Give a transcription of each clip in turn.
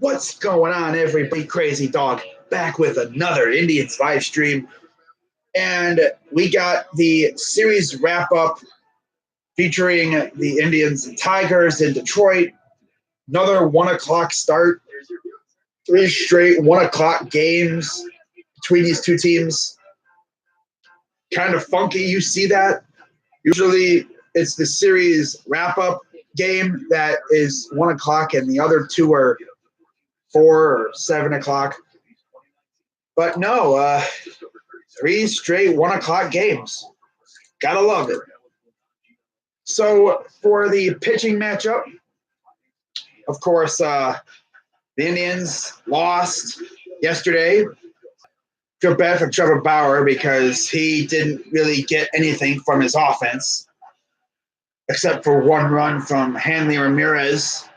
What's going on, everybody? Crazy Dog back with another Indians live stream. And we got the series wrap up featuring the Indians and Tigers in Detroit. Another 1 o'clock start. 3 straight 1 o'clock games between these two teams. Kind of funky. You see that? Usually it's the series wrap up game that is 1 o'clock, and the other two are 4 or 7 o'clock. But no, 3 straight 1 o'clock games. Gotta love it. So for the pitching matchup, of course, the Indians lost yesterday. Feel bad for Trevor Bauer because he didn't really get anything from his offense except for one run from Hanley Ramirez.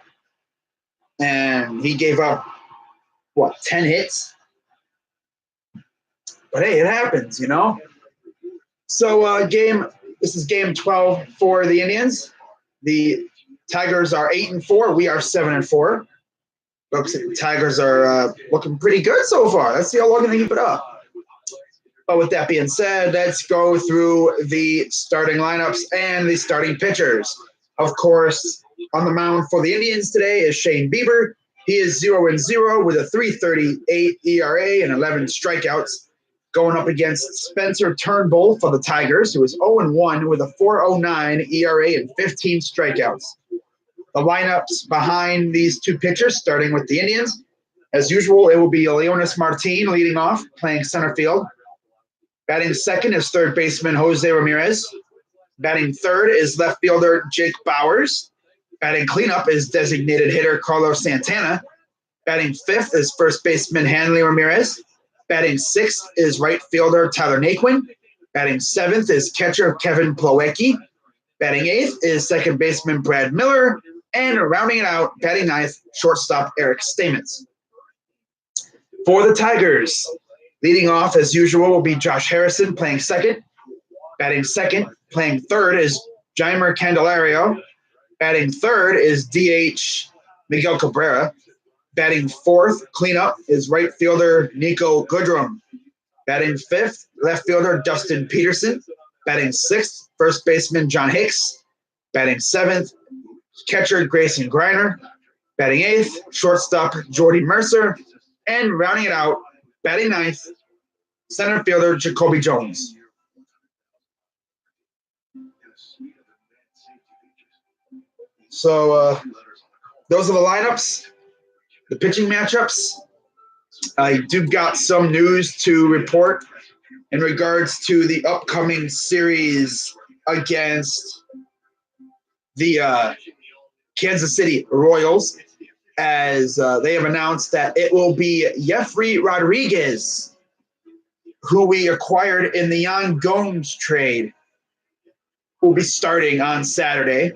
And he gave up, 10 hits? But hey, it happens, you know? So this is game 12 for the Indians. The Tigers are 8-4. We are 7-4. Looks like the Tigers are looking pretty good so far. Let's see how long they can keep it up. But with that being said, let's go through the starting lineups and the starting pitchers. Of course, on the mound for the Indians today is Shane Bieber. He is 0-0 with a 3.38 ERA and 11 strikeouts. Going up against Spencer Turnbull for the Tigers, who is 0-1 with a 4.09 ERA and 15 strikeouts. The lineups behind these two pitchers, starting with the Indians. As usual, it will be Leonys Martin leading off, playing center field. Batting second is third baseman Jose Ramirez. Batting third is left fielder Jake Bauers. Batting cleanup is designated hitter Carlos Santana. Batting fifth is first baseman Hanley Ramirez. Batting sixth is right fielder Tyler Naquin. Batting seventh is catcher Kevin Plawecki. Batting eighth is second baseman Brad Miller. And rounding it out, batting ninth, shortstop Eric Stamets. For the Tigers, leading off as usual will be Josh Harrison playing second. Batting second, playing third is Jeimer Candelario. Batting third is DH Miguel Cabrera. Batting fourth, cleanup, is right fielder Nico Goodrum. Batting fifth, left fielder Dustin Peterson. Batting sixth, first baseman John Hicks. Batting seventh, catcher Grayson Greiner. Batting eighth, shortstop Jordy Mercer. And rounding it out, batting ninth, center fielder Jacoby Jones. So those are the lineups, the pitching matchups. I do got some news to report in regards to the upcoming series against the Kansas City Royals, as they have announced that it will be Jeffrey Rodriguez, who we acquired in the Yan Gomes trade, who will be starting on Saturday.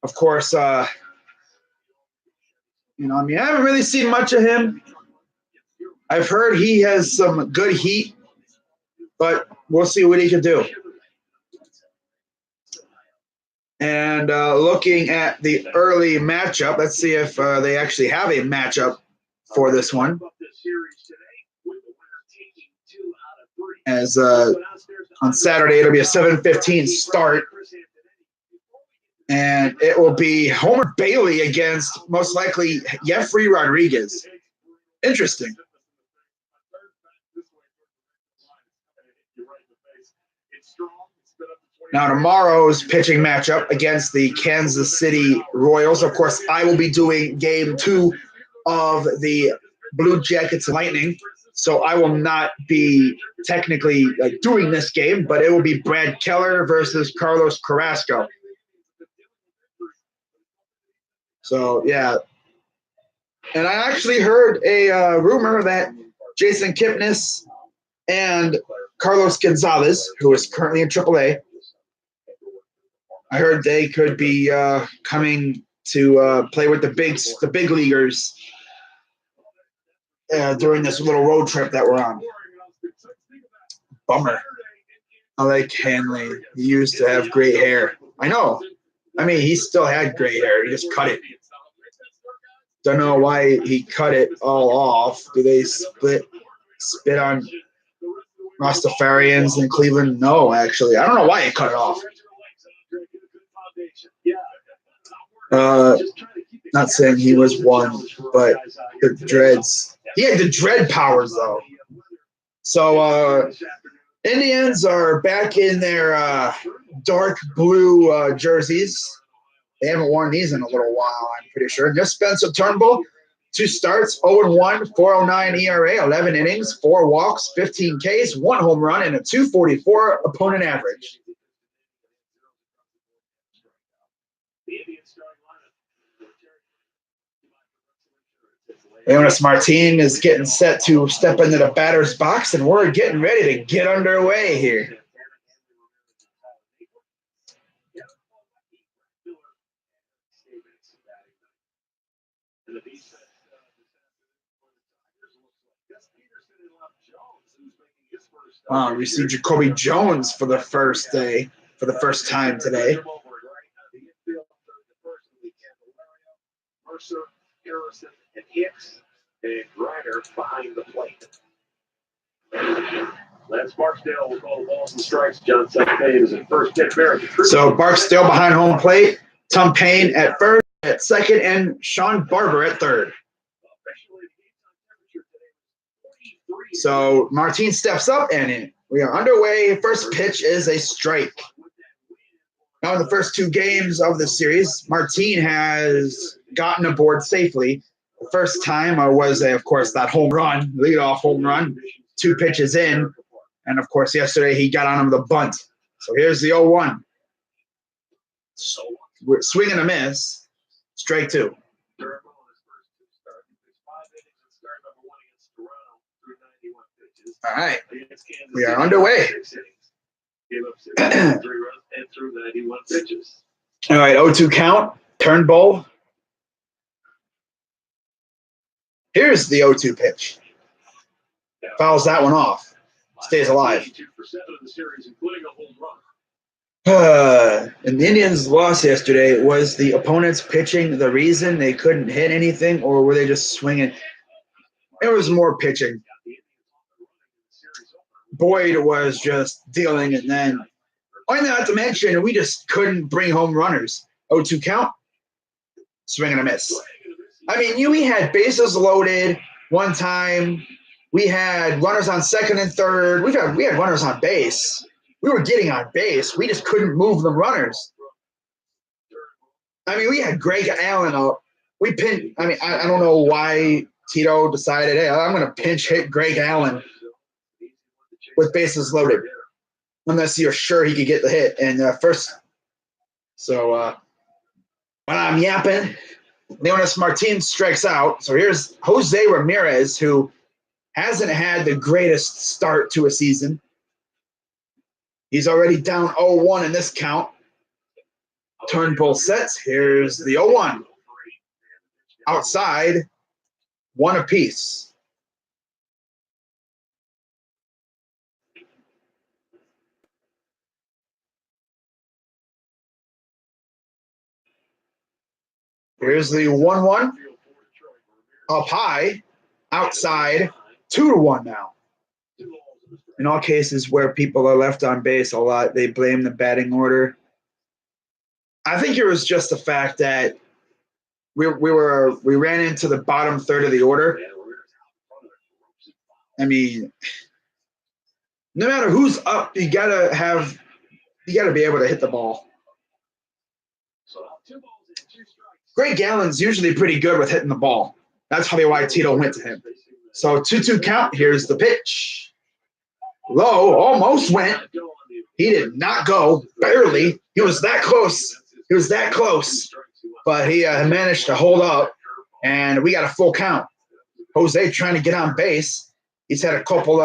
Of course, I haven't really seen much of him. I've heard he has some good heat, but we'll see what he can do. And looking at the early matchup, let's see if they actually have a matchup for this one. As on Saturday, it'll be a 7:15 start. And it will be Homer Bailey against, most likely, Jeffrey Rodriguez. Interesting. Now, tomorrow's pitching matchup against the Kansas City Royals. Of course, I will be doing game 2 of the Blue Jackets and Lightning. So I will not be technically doing this game, but it will be Brad Keller versus Carlos Carrasco. So, yeah. And I actually heard a rumor that Jason Kipnis and Carlos Gonzalez, who is currently in AAA, I heard they could be coming to play with the big leaguers during this little road trip that we're on. Bummer. I like Hanley. He used to have great hair. I know. I mean, he still had great hair. He just cut it. Don't know why he cut it all off. Do they spit on Rastafarians in Cleveland? No, actually. I don't know why he cut it off. Not saying he was one, but the dreads. He had the dread powers, though. So, Indians are back in their dark blue jerseys. They haven't worn these in a little while, I'm pretty sure. Just Spencer Turnbull, 2 starts, 0-1, 4.09 ERA, 11 innings, 4 walks, 15 Ks, 1 home run, and a 2.44 opponent average. Leonis Martin is getting set to step into the batter's box, and we're getting ready to get underway here. We see Jacoby Jones for the first time today. Harrison and Hicks and Griner behind the plate. Lance Barksdale will call the balls and strikes. John Payne is at first. So Barksdale behind home plate, Tom Payne at first, at second, and Sean Barber at third. So Martin steps up, and we are underway. First pitch is a strike. Now, in the first 2 games of the series, Martin has gotten aboard safely. The first time was, of course, that home run, leadoff home run, 2 pitches in. And, of course, yesterday he got on him with a bunt. So here's the 0-1. Swing and a miss, strike 2. All right, we are underway. All right, 0-2 count, Turnbull. Here's the 0-2 pitch. Fouls that one off. Stays alive. And the Indians' loss yesterday, was the opponent's pitching the reason they couldn't hit anything, or were they just swinging? It was more pitching. Boyd was just dealing, and then, not to mention, we just couldn't bring home runners. 0-2 count, swing and a miss. I mean, we had bases loaded one time. We had runners on second and third. We had runners on base. We were getting on base. We just couldn't move the runners. I mean, we had Greg Allen up. I don't know why Tito decided, hey, I'm going to pinch hit Greg Allen with bases loaded, unless you're sure he could get the hit. And first, so when I'm yapping, Leonis Martin strikes out. So here's Jose Ramirez, who hasn't had the greatest start to a season. He's already down 0-1 in this count. Turnbull sets. Here's the 0-1. Outside, 1 apiece. Here's the 1-1. Up high, outside, 2-1 now. In all cases where people are left on base a lot, they blame the batting order. I think it was just the fact that we ran into the bottom third of the order. I mean, no matter who's up, you gotta be able to hit the ball. Greg Allen's usually pretty good with hitting the ball. That's probably why Tito went to him. So 2-2 count. Here's the pitch. Low, almost went. He did not go, barely. He was that close. But he managed to hold up, and we got a full count. Jose trying to get on base. He's had a couple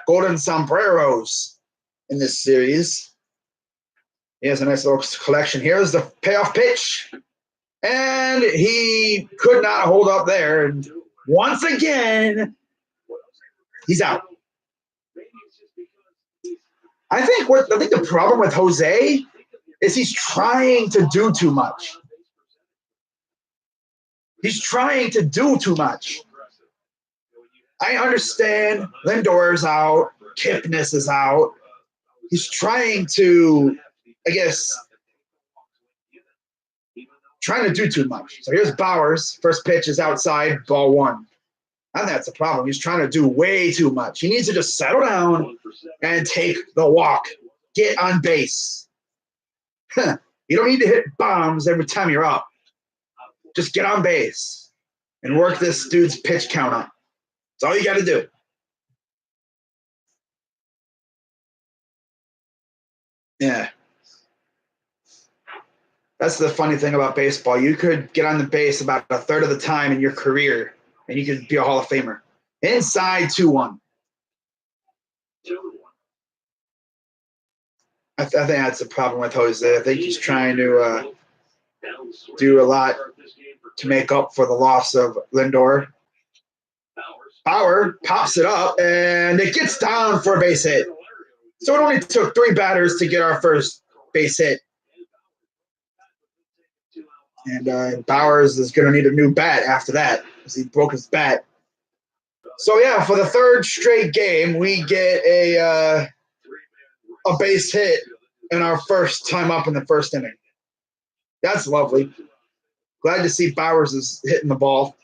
golden sombreros in this series. He has a nice little collection. Here's the payoff pitch. And he could not hold up there. And once again, he's out. I think the problem with Jose is he's trying to do too much. He's trying to do too much. I understand Lindor's out, Kipnis is out. He's trying to, I guess, trying to do too much. So here's Bowers. First pitch is outside, ball one. And that's the problem. He's trying to do way too much. He needs to just settle down and take the walk. Get on base. You don't need to hit bombs every time you're up. Just get on base and work this dude's pitch count up. That's all you got to do. Yeah. That's the funny thing about baseball. You could get on the base about a third of the time in your career, and you could be a Hall of Famer. Inside 2-1. I think that's the problem with Jose. I think he's trying to do a lot to make up for the loss of Lindor. Bauer pops it up, and it gets down for a base hit. So it only took 3 batters to get our first base hit. And Bowers is going to need a new bat after that because he broke his bat. So, yeah, for the third straight game, we get a base hit in our first time up in the first inning. That's lovely. Glad to see Bowers is hitting the ball.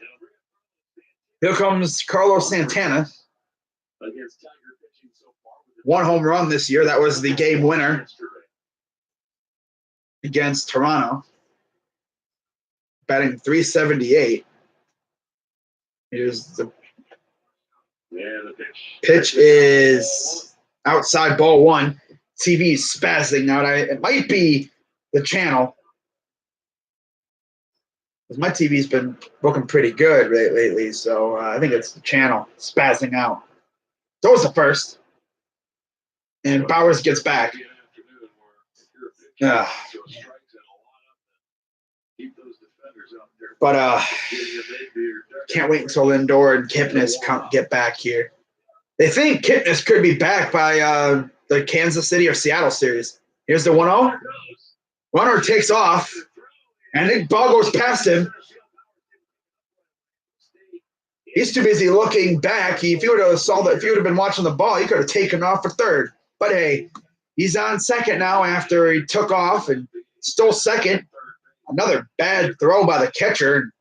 Here comes Carlos Santana. 1 home run this year. That was the game winner against Toronto. Batting .378. Here's the pitch is outside, ball one. TV is spazzing out. It might be the channel. My TV's been looking pretty good lately, so I think it's the channel spazzing out. So it's the first. And Bowers gets back. But can't wait until Lindor and Kipnis get back here. They think Kipnis could be back by the Kansas City or Seattle series. Here's the 1-0. Runner takes off, and the ball goes past him. He's too busy looking back. If he would have been watching the ball, he could have taken off for third. But hey, he's on second now after he took off and stole second. Another bad throw by the catcher.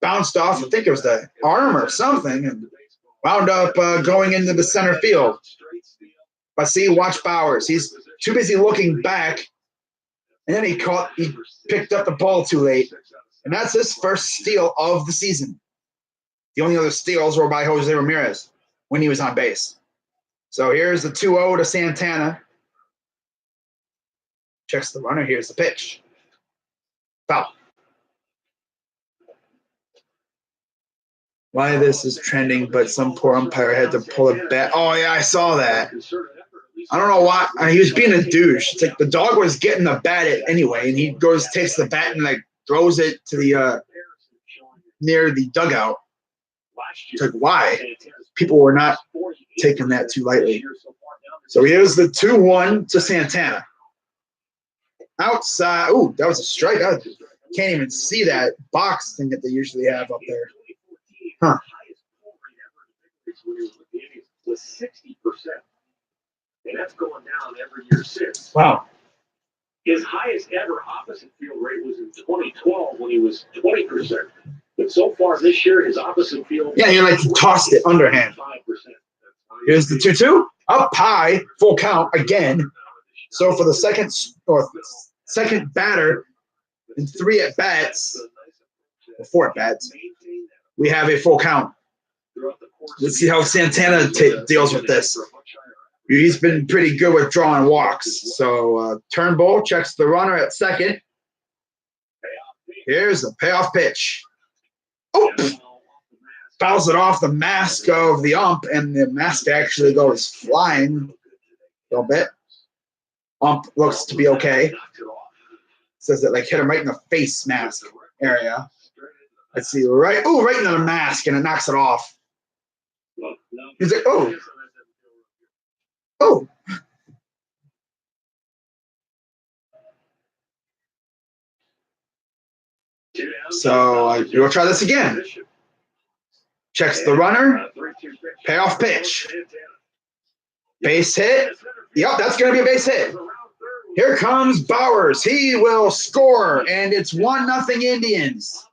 Bounced off, I think it was the arm or something, and wound up going into the center field. But see, watch Bowers. He's too busy looking back, and then he picked up the ball too late. And that's his first steal of the season. The only other steals were by Jose Ramirez when he was on base. So here's the 2-0 to Santana. Checks the runner. Here's the pitch. Foul. Why this is trending, but some poor umpire had to pull it back. Oh, yeah, I saw that. I don't know why. He was being a douche. It's like the dog was getting the bat at anyway, and he takes the bat and throws it to the near the dugout. It's like, why? People were not taking that too lightly. So here's the 2-1 to Santana. Outside. Ooh, that was a strike. I can't even see that box thing that they usually have up there. Huh. Was 60%. And that's going down every year since. Wow. His highest ever opposite field rate was in 2012 when he was 20%. But so far this year, his opposite field. Yeah, you tossed it underhand. 5%. Here's the 2-2. Up high, full count again. So for the second batter in 3 at-bats, or 4 at-bats, we have a full count. Let's see how Santana deals with this. He's been pretty good with drawing walks. So Turnbull checks the runner at second. Here's the payoff pitch. Oh! Fouls it off the mask of the ump, and the mask actually goes flying a little bit. Ump looks to be okay. Says that hit him right in the face mask area. Let's see, right into the mask, and it knocks it off. He's like, oh. So we'll try this again. Checks the runner. Payoff pitch. Base hit. Yep, that's going to be a base hit. Here comes Bowers. He will score, and it's 1-0 Indians.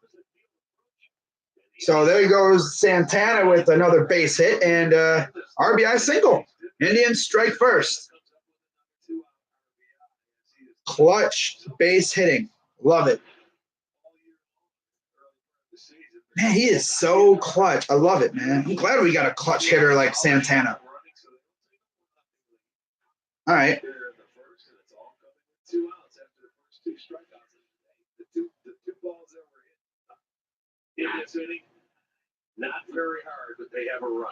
So there goes Santana with another base hit and RBI single. Indians strike first. Clutch base hitting. Love it. Man, he is so clutch. I love it, man. I'm glad we got a clutch hitter like Santana. All right. Not very hard, but they have a run.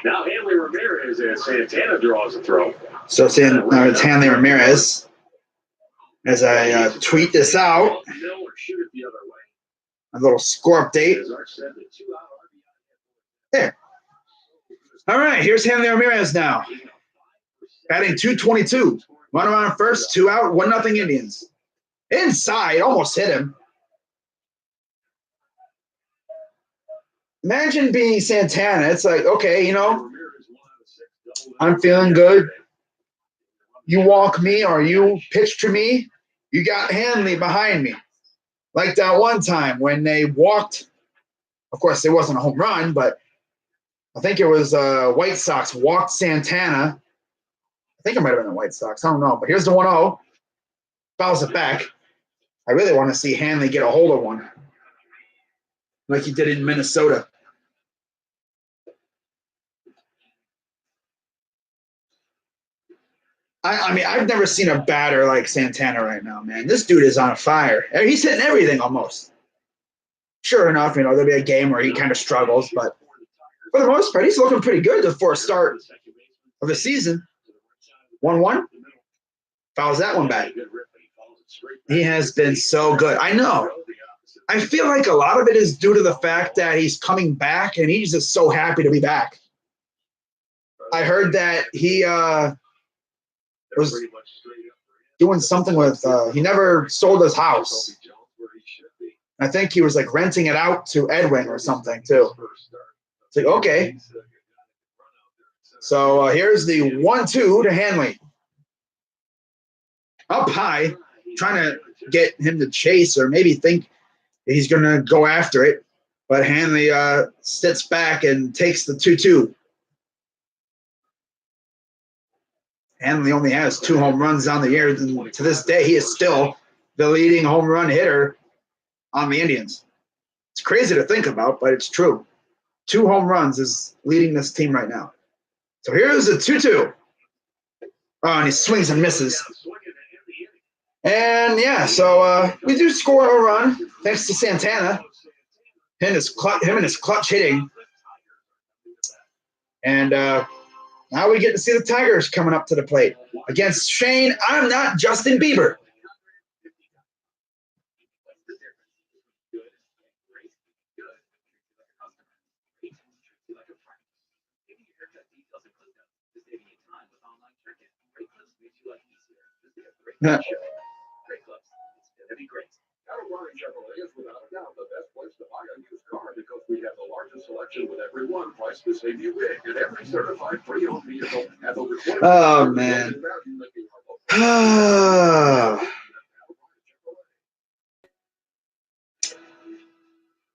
Now Hanley Ramirez and Santana draws a throw. So it's Hanley Ramirez. As I tweet this out, a little score update. There. All right, here's Hanley Ramirez now. Batting .222. Runner on first, 2 out, 1-0 Indians. Inside, almost hit him. Imagine being Santana. It's like, okay, you know, I'm feeling good. You walk me or you pitch to me, you got Hanley behind me. Like that one time when they walked, of course, it wasn't a home run, but I think it was White Sox walked Santana. I think it might have been the White Sox. I don't know. But here's the 1-0. Fouls it back. I really want to see Hanley get a hold of one like he did in Minnesota. I mean, I've never seen a batter like Santana right now, man. This dude is on fire. He's hitting everything almost. Sure enough, you know, there'll be a game where he kind of struggles, but for the most part, he's looking pretty good for a start of the season. 1-1. Fouls that one back. He has been so good. I know. I feel like a lot of it is due to the fact that he's coming back, and he's just so happy to be back. I heard that he was doing something with he never sold his house. I think he was like renting it out to Edwin or something too. It's like, okay. So here's the 1-2 to Hanley. Up high, trying to get him to chase or maybe think he's going to go after it. But Hanley sits back and takes the 2-2. Hanley only has 2 home runs on the year. And to this day, he is still the leading home run hitter on the Indians. It's crazy to think about, but it's true. 2 home runs is leading this team right now. So here's a 2-2. Oh, and he swings and misses. And, yeah, so we do score a run thanks to Santana. Him and his clutch hitting. And now we get to see the Tigers coming up to the plate against Shane. I'm not Justin Bieber. Yeah. Because we have the largest selection with every one priced to save you big and every certified pre-owned vehicle has over 20. Oh, man.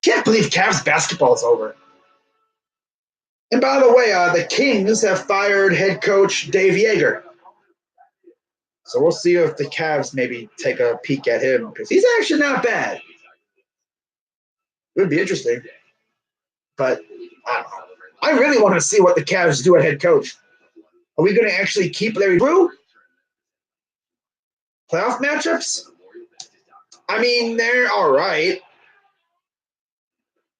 Can't believe Cavs basketball is over. And by the way, the Kings have fired head coach Dave Yeager. So we'll see if the Cavs maybe take a peek at him because he's actually not bad. It would be interesting. But I don't know. I really want to see what the Cavs do at head coach. Are we going to actually keep Larry Drew? Playoff matchups? I mean, they're all right.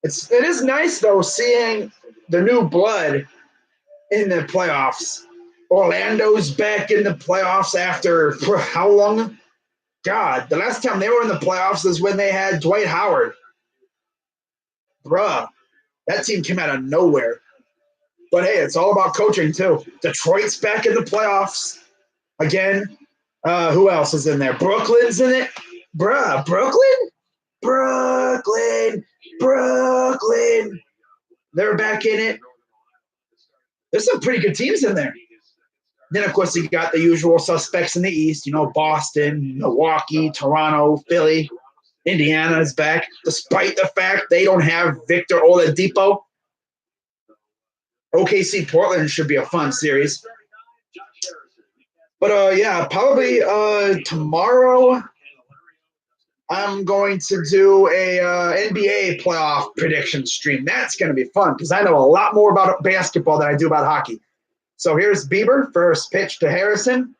It is nice, though, seeing the new blood in the playoffs. Orlando's back in the playoffs after how long? God, the last time they were in the playoffs is when they had Dwight Howard. Bruh, that team came out of nowhere. But hey, it's all about coaching too. Detroit's back in the playoffs again. Who else is in there? Brooklyn's in it. Bruh, Brooklyn? Brooklyn. They're back in it. There's some pretty good teams in there. Then, of course, you got the usual suspects in the East. Boston, Milwaukee, Toronto, Philly. Indiana is back, despite the fact they don't have Victor Oladipo. OKC Portland should be a fun series. But, yeah, probably tomorrow I'm going to do a NBA playoff prediction stream. That's going to be fun because I know a lot more about basketball than I do about hockey. So here's Bieber, first pitch to Harrison,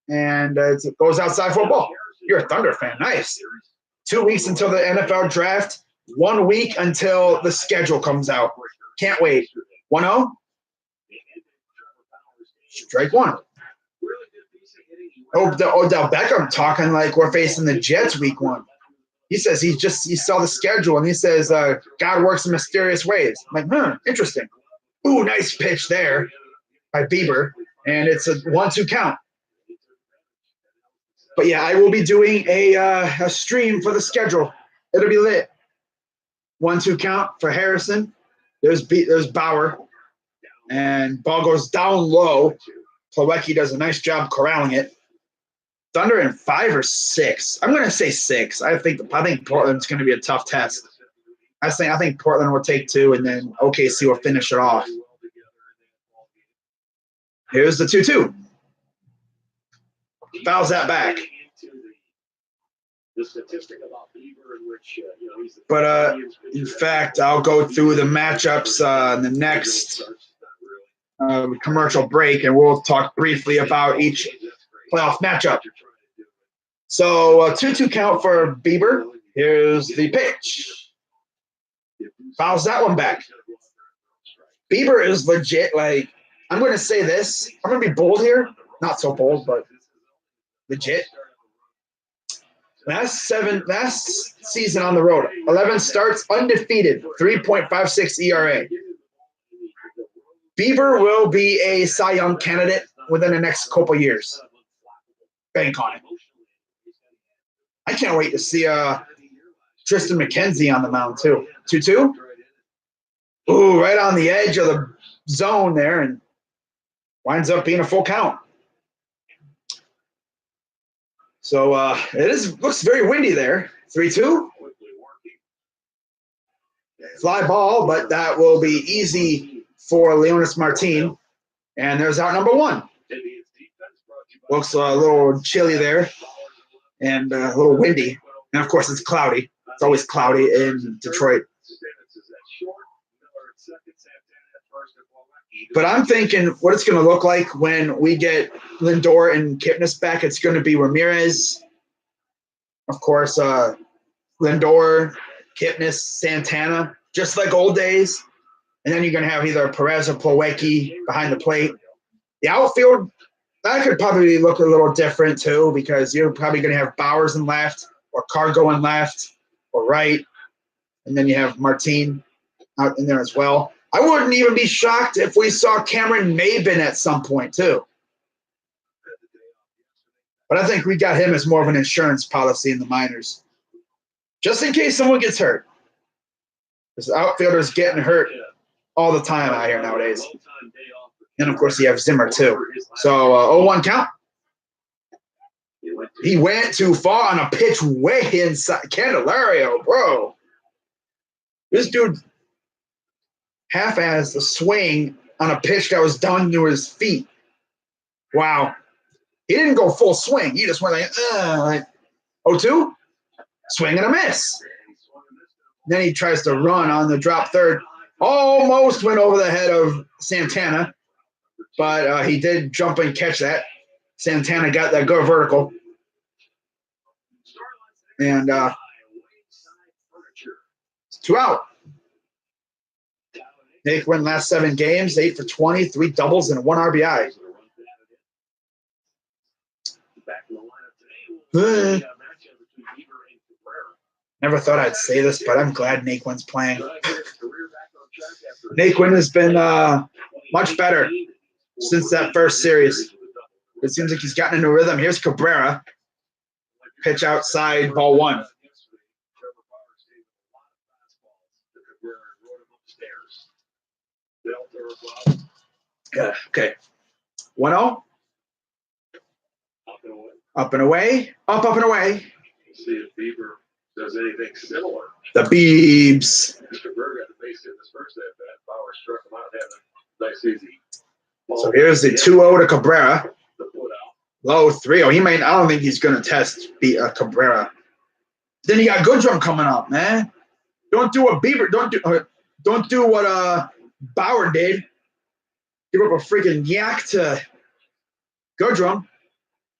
and it goes outside football. You're a Thunder fan. Nice. 2 weeks until the NFL draft, 1 week until the schedule comes out. Can't wait. 1-0. Strike one. Odell Beckham talking like we're facing the Jets week 1. He says he saw the schedule, and he says God works in mysterious ways. I'm like, interesting. Ooh, nice pitch there by Bieber, and it's a 1-2 count. But yeah, I will be doing a stream for the schedule. It'll be lit. 1-2 count for Harrison. There's Bauer, and ball goes down low. Plawecki does a nice job corralling it. Thunder in 5 or 6. I'm going to say 6. I think Portland's going to be a tough test. I think Portland will take 2, and then OKC will finish it off. Here's the 2-2. Fouls that back. But in fact, I'll go through the matchups in the next commercial break, and we'll talk briefly about each playoff matchup. So 2-2 count for Bieber. Here's the pitch. Fouls that one back. Bieber is legit. Like, I'm going to say this. I'm going to be bold here. Not so bold, but legit. Last season on the road, 11 starts, undefeated, 3.56 ERA. Bieber will be a Cy Young candidate within the next couple years. Bank on it. I can't wait to see Tristan McKenzie on the mound, too. 2-2. Ooh, right on the edge of the zone there, and winds up being a full count. So looks very windy there. 3-2. Fly ball, but that will be easy for Leonys Martin. And there's out number 1. Looks a little chilly there and a little windy. And, of course, it's cloudy. It's always cloudy in Detroit. But I'm thinking what it's going to look like when we get Lindor and Kipnis back. It's going to be Ramirez, of course, Lindor, Kipnis, Santana, just like old days. And then you're going to have either Perez or Plawecki behind the plate. The outfield, that could probably look a little different too, because you're probably going to have Bowers in left or Cargo in left or right. And then you have Martin out in there as well. I wouldn't even be shocked if we saw Cameron Maybin at some point too. But I think we got him as more of an insurance policy in the minors, just in case someone gets hurt. Because outfielders getting hurt all the time out here nowadays. And, of course, you have Zimmer too. So 0-1 count. He went too far on a pitch way inside. Candelario, bro. This dude half-assed a swing on a pitch that was done to his feet. Wow. He didn't go full swing. He just went like 0-2. Swing and a miss. Then he tries to run on the drop third. Almost went over the head of Santana, but he did jump and catch that. Santana got that good vertical. And 2 out. Naquin last 7 games, 8 for 20, 3 doubles, and 1 RBI. Never thought I'd say this, but I'm glad Naquin's playing. Naquin has been much better since that first series. It seems like he's gotten into a rhythm. Here's Cabrera. Pitch outside, ball 1. Yeah, okay. 1-0. Up and away. Up and away. See if Bieber does anything similar. The Beebs. Mr. Berg got the base hit this first at bat. Bauer struck him out, having nice easy. So here's the 2-0 to Cabrera. Low 3-0. He might. I don't think he's going to test Cabrera. Then you got Goodrum coming up, man. Don't do what Bieber. Don't do what Bauer did. Give up a freaking yak to Goodrum.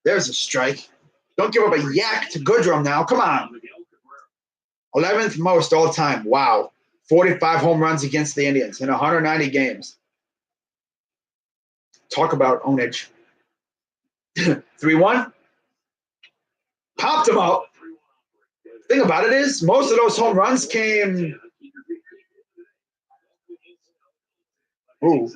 There's a strike. Don't give up a yak to Goodrum now. Come on. 11th most all time. Wow. 45 home runs against the Indians in 190 games. Talk about ownage. 3-1. Popped him out. Thing about it is, most of those home runs came. Ooh.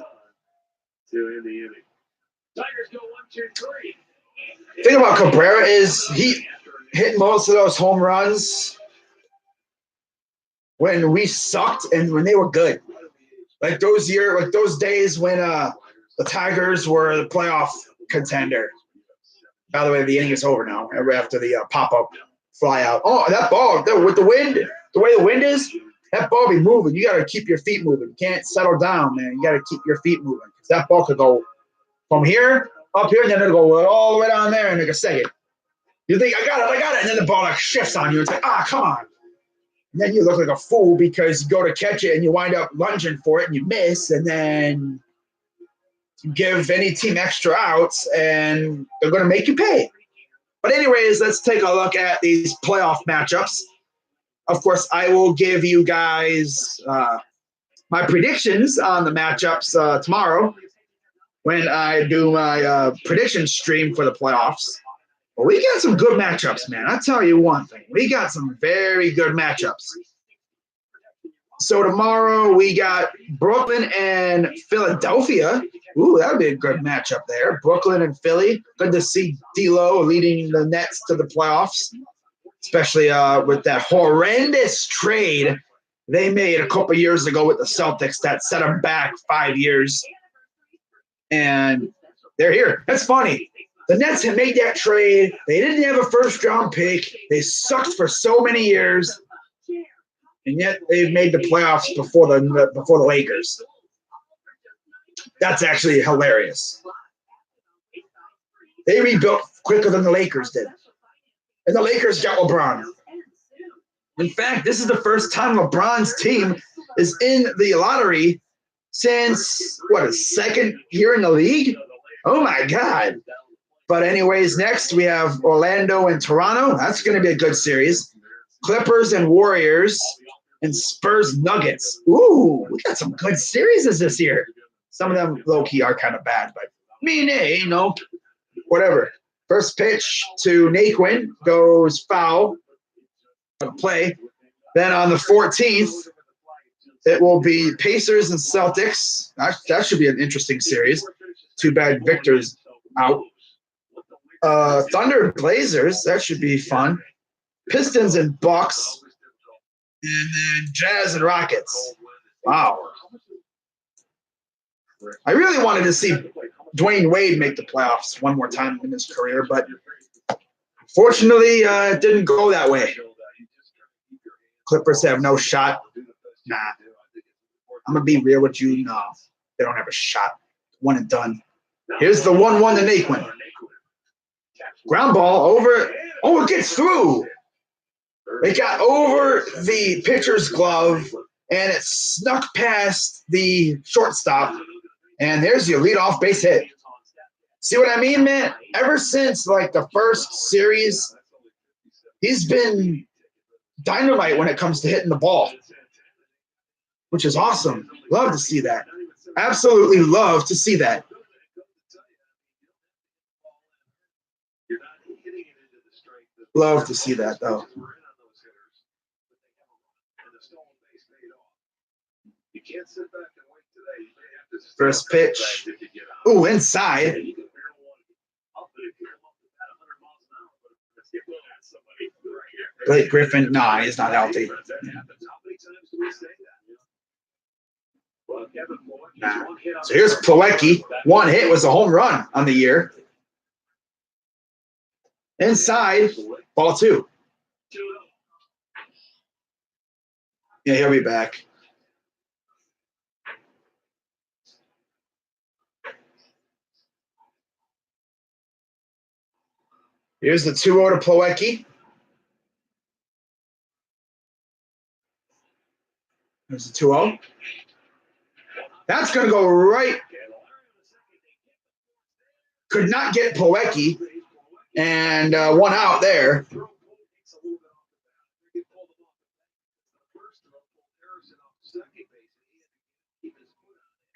Thing about Cabrera is he hit most of those home runs when we sucked and when they were good. Like those days when the Tigers were the playoff contender. By the way, the inning is over now. After the pop-up fly out. Oh, that ball with the wind, the way the wind is, that ball be moving. You got to keep your feet moving. You can't settle down, man. You got to keep your feet moving. That ball could go from here up here, and then it'll go all the way down there in like a second. You think I got it, and then the ball like shifts on you. It's like, come on. And then you look like a fool because you go to catch it and you wind up lunging for it and you miss, and then you give any team extra outs, and they're going to make you pay. But anyways, let's take a look at these playoff matchups. Of course, I will give you guys my predictions on the matchups tomorrow when I do my prediction stream for the playoffs. Well, we got some good matchups, man. I'll tell you one thing. We got some very good matchups. So tomorrow we got Brooklyn and Philadelphia. Ooh, that would be a good matchup there. Brooklyn and Philly. Good to see D'Lo leading the Nets to the playoffs, especially with that horrendous trade they made a couple years ago with the Celtics that set them back 5 years. And they're here. That's funny. The Nets had made that trade. They didn't have a first-round pick. They sucked for so many years. And yet they've made the playoffs before the Lakers. That's actually hilarious. They rebuilt quicker than the Lakers did. And the Lakers got LeBron. In fact, this is the first time LeBron's team is in the lottery since, his second year in the league? Oh, my God. But anyways, next we have Orlando and Toronto. That's going to be a good series. Clippers and Warriors. And Spurs Nuggets. Ooh, we got some good series this year. Some of them low-key are kind of bad, but whatever. First pitch to Naquin goes foul. Play. Then on the 14th, it will be Pacers and Celtics. That should be an interesting series. Too bad Victor's out. Thunder and Blazers. That should be fun. Pistons and Bucks. And then Jazz and Rockets. Wow. I really wanted to see Dwayne Wade make the playoffs one more time in his career, but fortunately, it didn't go that way. Clippers have no shot. Nah. I'm going to be real with you. No, they don't have a shot. One and done. Here's the 1-1 to Naquin. Ground ball over. Oh, it gets through. It got over the pitcher's glove, and it snuck past the shortstop. And there's your leadoff base hit. See what I mean, man? Ever since, the first series, he's been dynamite when it comes to hitting the ball, which is awesome. Love to see that. Absolutely love to see that. Love to see that, though. First pitch. Ooh, inside. Blake Griffin, he's not healthy. Yeah. Nah. So here's Plawecki. One hit was a home run on the year. Inside, ball 2. Yeah, he'll be back. Here's the 2-0 to Plawecki. There's the 2-0. That's going to go right. Could not get Plawecki. And 1 out there.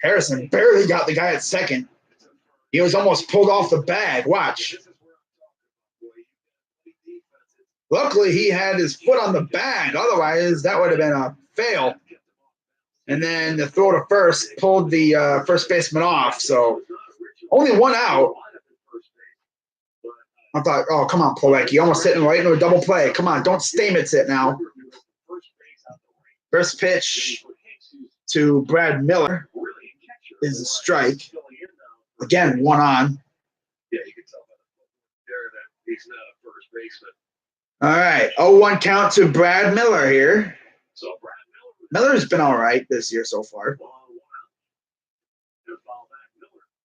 Harrison barely got the guy at second. He was almost pulled off the bag. Watch. Luckily, he had his foot on the bag. Otherwise, that would have been a fail. And then the throw to first pulled the first baseman off. So only 1 out. I thought, oh, come on, Plawecki. Almost hitting right into a double play. Come on, don't Stamets it now. First pitch to Brad Miller is a strike. Again, 1 on. Yeah, you can tell by the there that he's not a first baseman. All right, 0-1 count to Brad Miller here. So Brad Miller's been all right this year so far.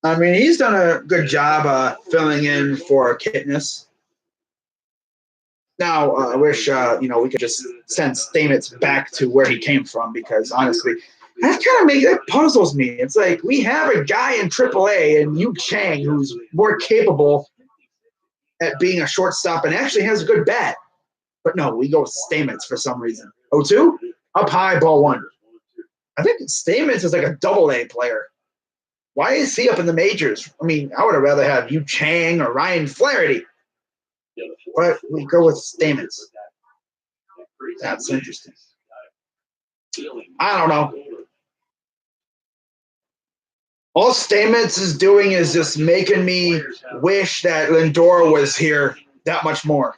I mean, he's done a good job filling in for Kitness. Now, I wish we could just send Stamets back to where he came from, because honestly, that puzzles me. It's like we have a guy in AAA and Yu Chang who's more capable at being a shortstop and actually has a good bat. But no, we go with Stamets for some reason. 0-2, up high, ball 1. I think Stamets is like a AA player. Why is he up in the majors? I mean, I would have rather have Yu Chang or Ryan Flaherty. But we go with Stamets. That's interesting. I don't know. All Stamets is doing is just making me wish that Lindor was here that much more.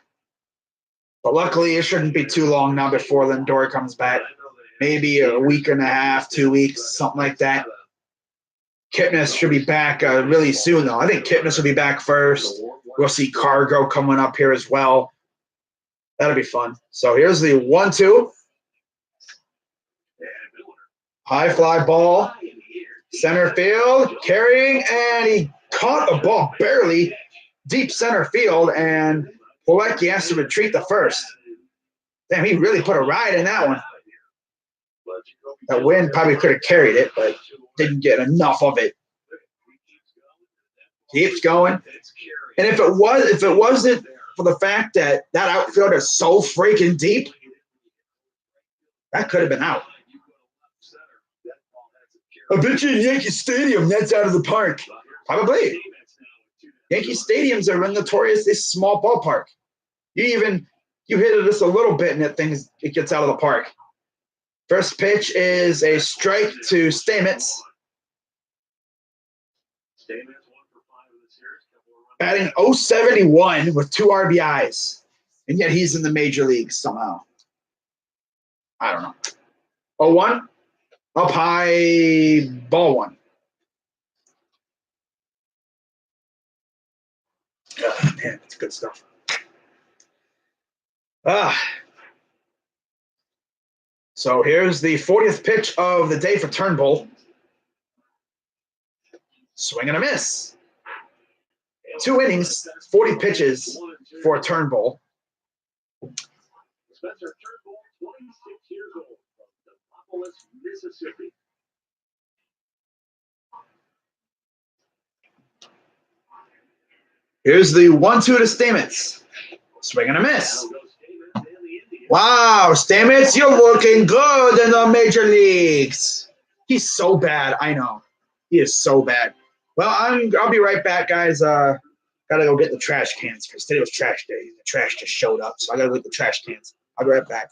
But luckily, it shouldn't be too long now before Lindor comes back. Maybe a week and a half, 2 weeks, something like that. Kipnis should be back really soon, though. I think Kipnis will be back first. We'll see Cargo coming up here as well. That'll be fun. So here's the 1-2. High fly ball. Center field. Carrying, and he caught the ball barely. Deep center field, and Plawecki has to retreat the first. Damn, he really put a ride in that one. That wind probably could have carried it, but didn't get enough of it. Keeps going. And if it wasn't for the fact that outfield is so freaking deep, that could have been out. I bet you in Yankee Stadium, that's out of the park. Probably. Yankee Stadiums are a notoriously small ballpark. You hit it just a little bit and it gets out of the park. First pitch is a strike to Stamets. Batting .071 with 2 RBIs. And yet he's in the major leagues somehow. I don't know. 0-1. Up high, ball 1. Oh, man, it's good stuff. So here's the 40th pitch of the day for Turnbull. Swing and a miss. 2 innings, 40 pitches for Turnbull. Spencer Turnbull, 26 years old, from Demopolis, Mississippi. Here's the 1-2 to Stamets. Swing and a miss. Wow, Stamets, you're looking good in the major leagues. He's so bad. I know. He is so bad. Well, I'll be right back, guys. Gotta go get the trash cans because today was trash day. The trash just showed up, so I gotta go get the trash cans. I'll be right back.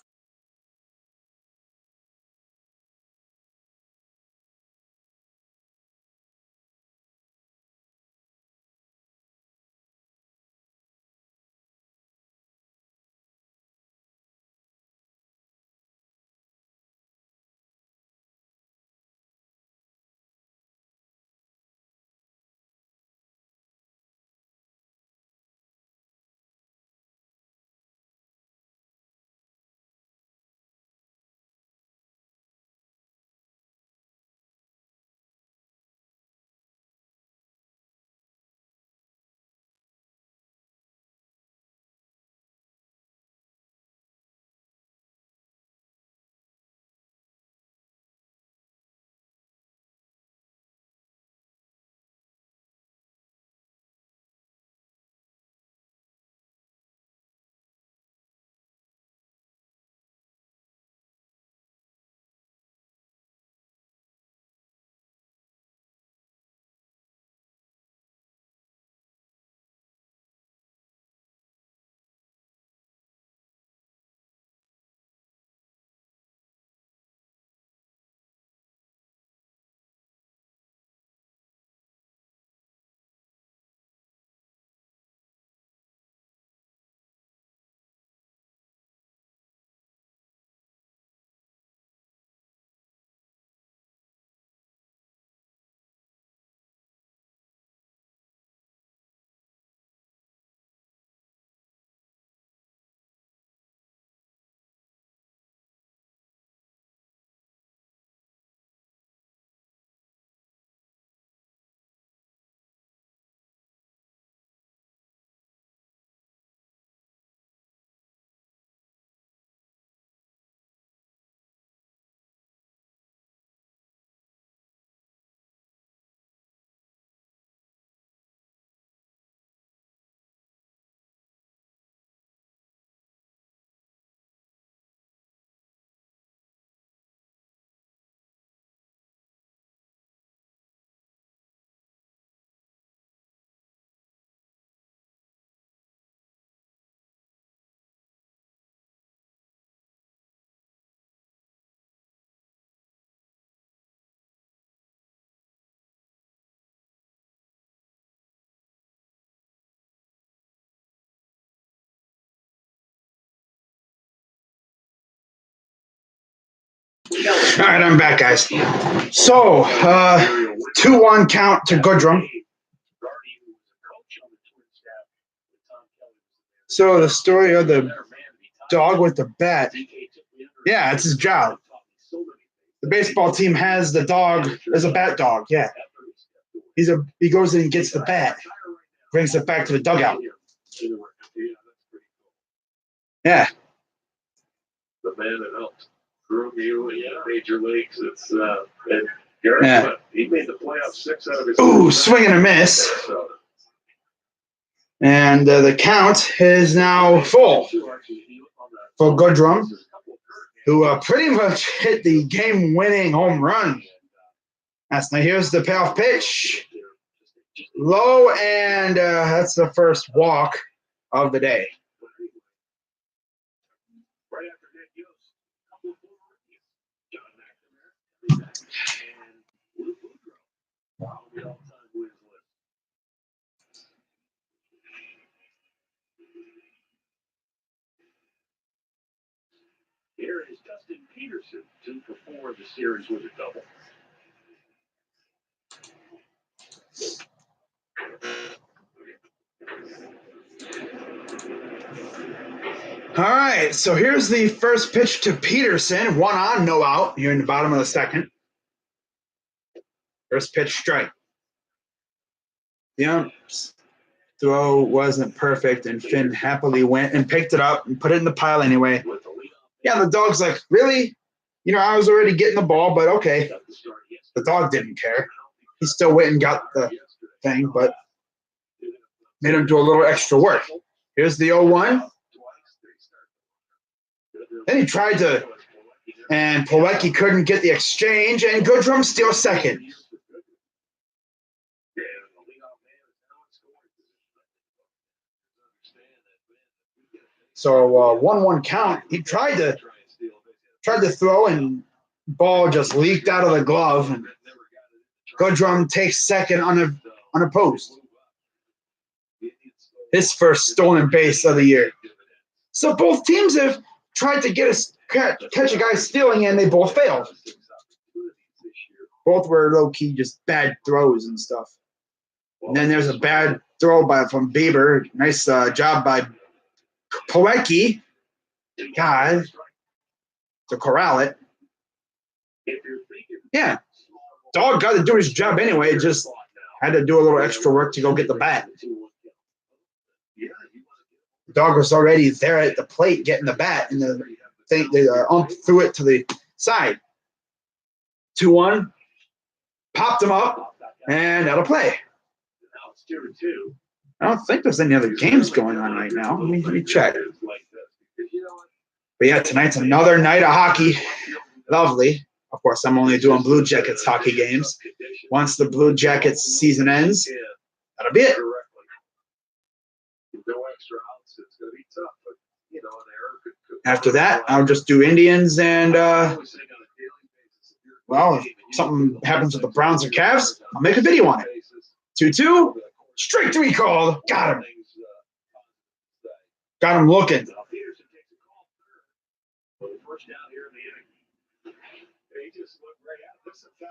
All right, I'm back, guys. So, 2-1 count to Goodrum. So the story of the dog with the bat, yeah, it's his job. The baseball team has the dog as a bat dog, yeah. He goes in and gets the bat, brings it back to the dugout. Yeah. The man that helped groom you in major leagues. It's and Garrett, he made the playoffs 6 out of his. Ooh, swing and a miss. And the count is now full for Goodrum, who pretty much hit the game-winning home run. Now here's the payoff pitch. Low, and that's the first walk of the day. Here is Dustin Peterson, 2 for 4 of the series with a double. All right, so here's the first pitch to Peterson. 1 on, no out here in the bottom of the second. First pitch strike. The throw wasn't perfect, and Finn happily went and picked it up and put it in the pile anyway. Yeah, the dog's like, really? You know, I was already getting the ball, but okay. The dog didn't care. He still went and got the thing, but made him do a little extra work. Here's the 0-1. Then he tried to, and Plawecki couldn't get the exchange, and Goodrum steals second. So 1-1 count. He tried to throw, and ball just leaked out of the glove. And Goodrum takes second unopposed. His first stolen base of the year. So both teams have tried to catch a guy stealing, and they both failed. Both were low-key just bad throws and stuff. And then there's a bad throw from Bieber. Nice job by Plawecki. God, to corral it. Yeah. Dog got to do his job anyway. Just had to do a little extra work to go get the bat. The dog was already there at the plate getting the bat, and the ump threw it to the side. 2-1. Popped him up, and that'll play. I don't think there's any other games going on right now. Let me check. But yeah, tonight's another night of hockey. Lovely. Of course, I'm only doing Blue Jackets hockey games. Once the Blue Jackets season ends, that'll be it. After that, I'll just do Indians, and well, if something happens with the Browns or Cavs, I'll make a video on it. 2-2, straight 3 call. Got him. Got him looking.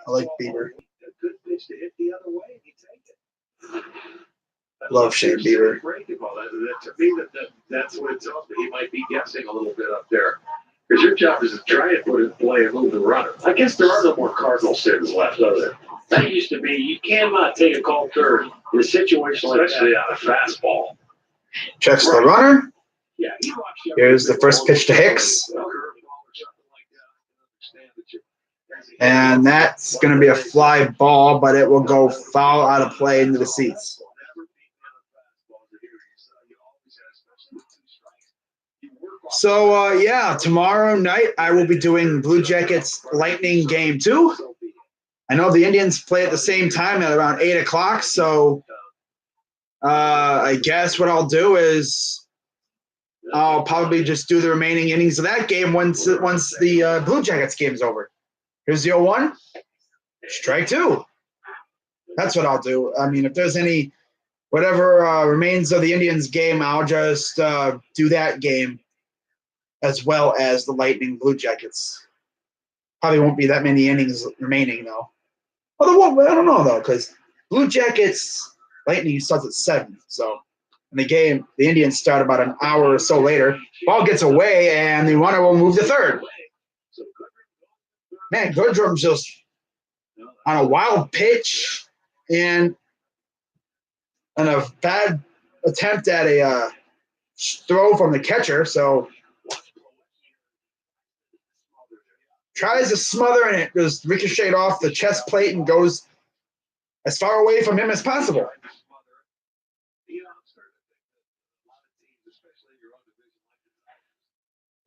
I like Bieber. Love Shane Bieber. To me, that's what it tells me. He might be guessing a little bit up there. Because your job is to try and put in play and move the runner. I guess there are no more Cardinal sins left, are there? That used to be, you cannot take a call third in a situation like especially on a fastball. Checks the runner. Here's the first pitch to Hicks. And that's going to be a fly ball, but it will go foul out of play into the seats. So, yeah, tomorrow night I will be doing Blue Jackets Lightning Game 2. I know the Indians play at the same time at around 8 o'clock, so I guess what I'll do is I'll probably just do the remaining innings of that game once the Blue Jackets game is over. Here's the 0-1. Strike 2. That's what I'll do. I mean, if there's any whatever remains of the Indians game, I'll just do that game as well as the Lightning Blue Jackets. Probably won't be that many innings remaining though. Although I don't know though, because Blue Jackets Lightning starts at 7. So in the game, the Indians start about an hour or so later. Ball gets away, and the runner will move to third. Man, Goodrum's just on a wild pitch and a bad attempt at a throw from the catcher. So tries to smother, and it just ricocheted off the chest plate and goes as far away from him as possible.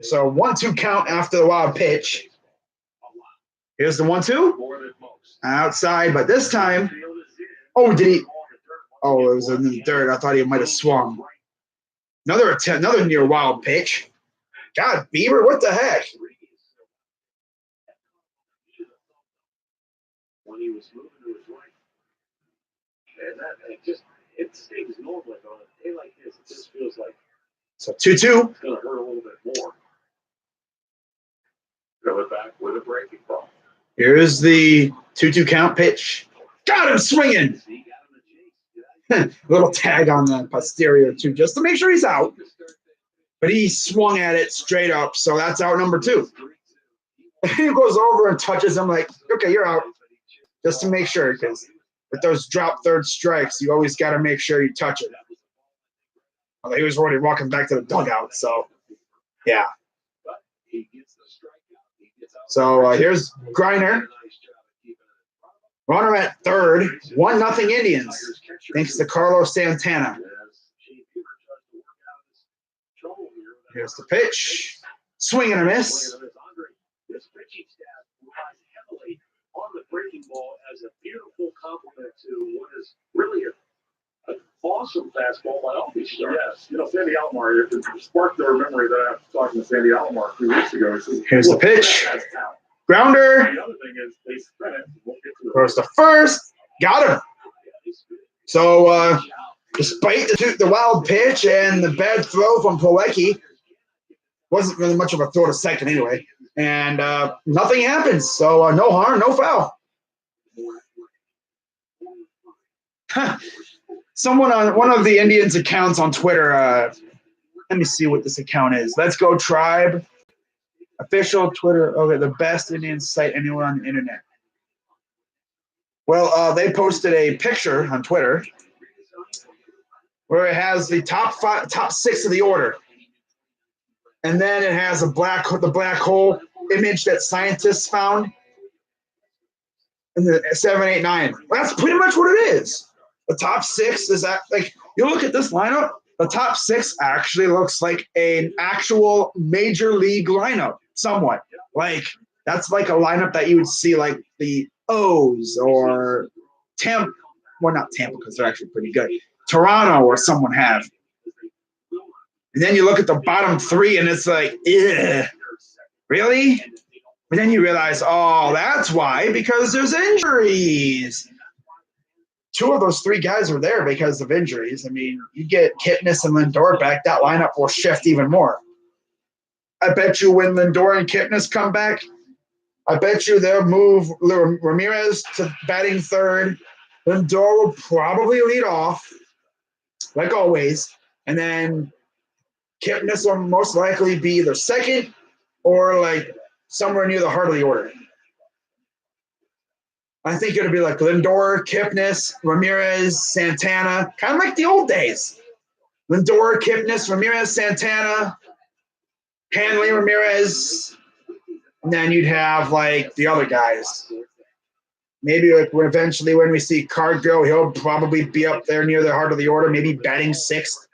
So 1-2 count after the wild pitch. Here's the 1-2 outside, but this time, did he? Oh, it was in the dirt. I thought he might have swung. Another attempt, another near wild pitch. God, Bieber, what the heck? When he was moving to his right, and that it stings normally on a day like this. It just feels like so 2-2. It's going to hurt a little bit more. Throw it back with a breaking ball. Here's the 2-2 count pitch. Got him swinging. Little tag on the posterior too, just to make sure he's out. But he swung at it straight up, so that's out number 2. He goes over and touches him like, okay, you're out. Just to make sure, because with those drop third strikes, you always got to make sure you touch it. Well, he was already walking back to the dugout, so yeah. So here's Griner. Runner at third, 1-0 Indians, thanks to Carlos Santana. Here's the pitch. Swing and a miss. This pitching staff relies heavily on the breaking ball as a beautiful complement to what is really an awesome fastball by all these stars. Yes, Sandy Alomar, it sparked the memory that I was talking to Sandy Alomar a few weeks ago. Here's the pitch. Grounder. The other thing is they spin it. We'll get to Goes to first. Got him. So despite the wild pitch and the bad throw from Plawecki, wasn't really much of a throw to second anyway. And nothing happens. So no harm, no foul. Someone on one of the Indians' accounts on Twitter, let me see what this account is. Let's Go Tribe. Official Twitter. Okay, the best Indian site anywhere on the internet. Well, they posted a picture on Twitter where it has the top 6 of the order. And then it has the black hole image that scientists found in the 7, 8, 9. Well, that's pretty much what it is. The top 6 is that, like, you look at this lineup, the top 6 actually looks like an actual major league lineup, somewhat. Like, that's like a lineup that you would see like the O's or Tampa. Well, not Tampa because they're actually pretty good. Toronto or someone have. And then you look at the bottom 3 and it's like, ugh, really? But then you realize, oh, that's why, because there's injuries. 2 of those 3 guys are there because of injuries. I mean, you get Kipnis and Lindor back, that lineup will shift even more. I bet you when Lindor and Kipnis come back, I bet you they'll move Ramirez to batting third. Lindor will probably lead off, like always. And then Kipnis will most likely be either second or like somewhere near the heart of the order. I think it'll be like Lindor, Kipnis, Ramirez, Santana, kind of like the old days. Lindor, Kipnis, Ramirez, Santana, Hanley, Ramirez, and then you'd have like the other guys. Maybe like eventually when we see Cargo, he'll probably be up there near the heart of the order, maybe batting 6th.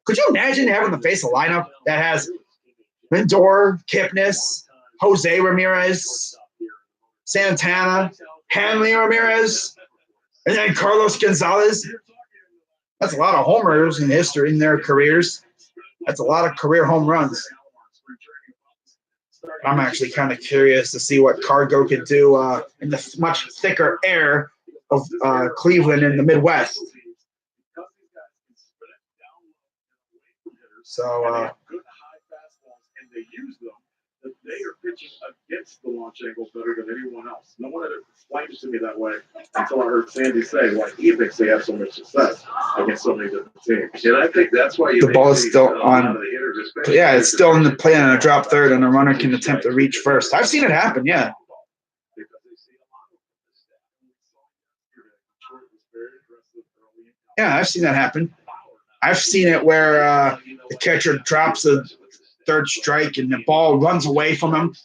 Could you imagine having to face a lineup that has Lindor, Kipnis, Jose Ramirez, Santana, Hanley Ramirez, and then Carlos Gonzalez? That's a lot of homers in history in their careers. That's a lot of career home runs. I'm actually kind of curious to see what Cargo could do in the much thicker air of Cleveland in the Midwest. So, pitching against the launch angle better than anyone else. No one had explained it to me that way until I heard Sandy say why he thinks they have so much success against so many different teams. And I think that's why The ball is still on. Yeah, it's still in the play on a drop third, and the runner can attempt to reach first. I've seen it happen, yeah. Yeah, I've seen that happen. I've seen it where the catcher drops a third strike and the ball runs away from him,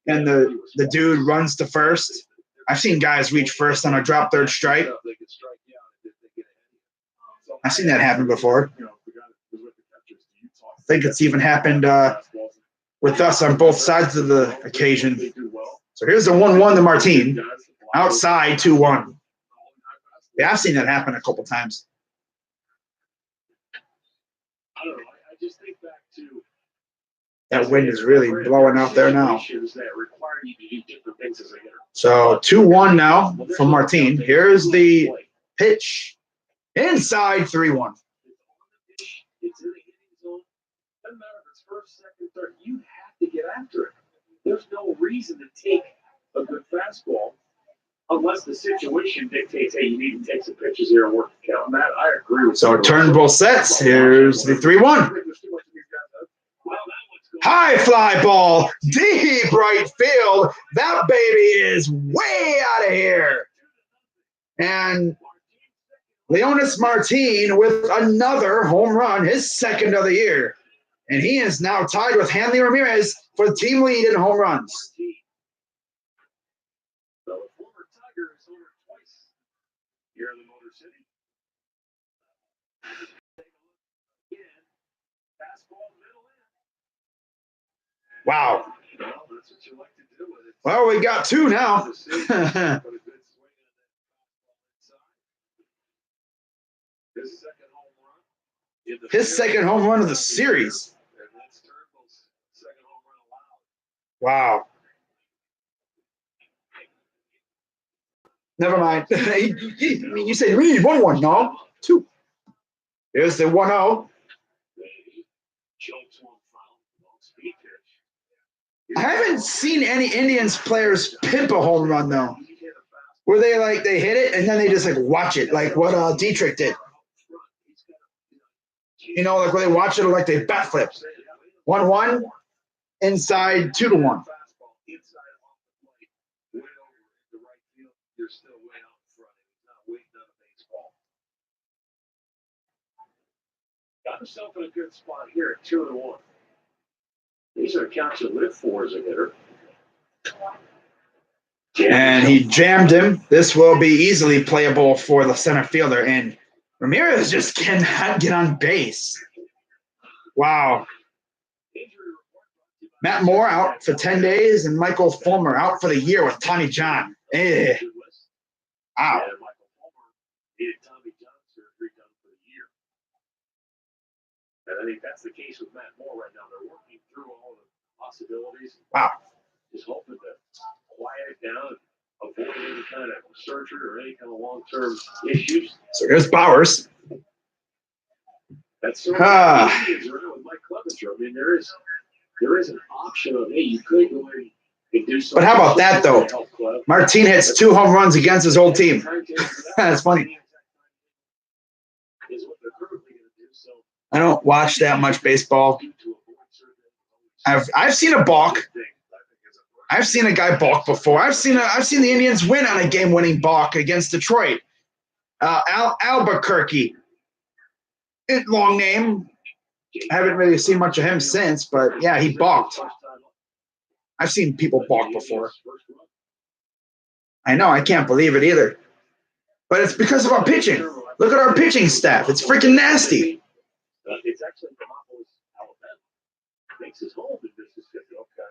and the dude runs to first. I've seen guys reach first on a drop third strike. I've seen that happen before. I think it's even happened with us on both sides of the occasion. So here's the 1-1 to Martin. Outside 2-1. Yeah, I've seen that happen a couple times. I don't know. I just think back to that wind is really blowing out there now. So 2-1 now from Martin. Here's the pitch. Inside 3-1. It's in the hitting zone. Doesn't matter if it's first, second, third. You have to get after it. There's no reason to take a good fastball unless the situation dictates, hey, you need to take some pitches here and work the count. Matt, I agree with you. So Turnbull sets. Here's the 3-1. High fly ball, deep right field. That baby is way out of here. And Leonys Martin with another home run, his second of the year. And he is now tied with Hanley Ramirez for the team lead in home runs. So the former Tiger is over twice here in the Motor City. Again, fastball middle in. Wow. Well, that's what you like to do with it. Well, we got two now. His second home run of the series. Wow. Never mind. You said we need 1-1. No, 2. Here's the 1-0. I haven't seen any Indians players pimp a home run though. Where they hit it and then they just watch it, like what Dietrich did. You know, like where they watch it like they bat flip. 1-1, inside 2-1. Got himself in a good spot here at 2-1. These are accounts you live for as a hitter. And he jammed him. This will be easily playable for the center fielder. And Ramirez just cannot get on base. Wow. Matt Moore out for 10 days and Michael Fulmer out for the year with Tommy John. Wow. And I think that's the case with Matt Moore right now. They're working through all the possibilities. Wow. Just hoping to quiet it down and avoid any kind of surgery or any kind of long-term issues. So here's Bowers. That's sort of the Indians around with Mike Clevenger. I mean, there is an option of, hey, you could go in and do something. But how about that, though? Martin hits 2 home runs against his old team. That's funny. I don't watch that much baseball. I've seen a balk. I've seen a guy balk before. I've seen the Indians win on a game-winning balk against Detroit. Albuquerque. Long name. I haven't really seen much of him since, but yeah, he balked. I've seen people balk before. I know, I can't believe it either. But it's because of our pitching. Look at our pitching staff. It's freaking nasty. It's actually Demopolis, Alabama. Makes his home in Mississippi. Okay.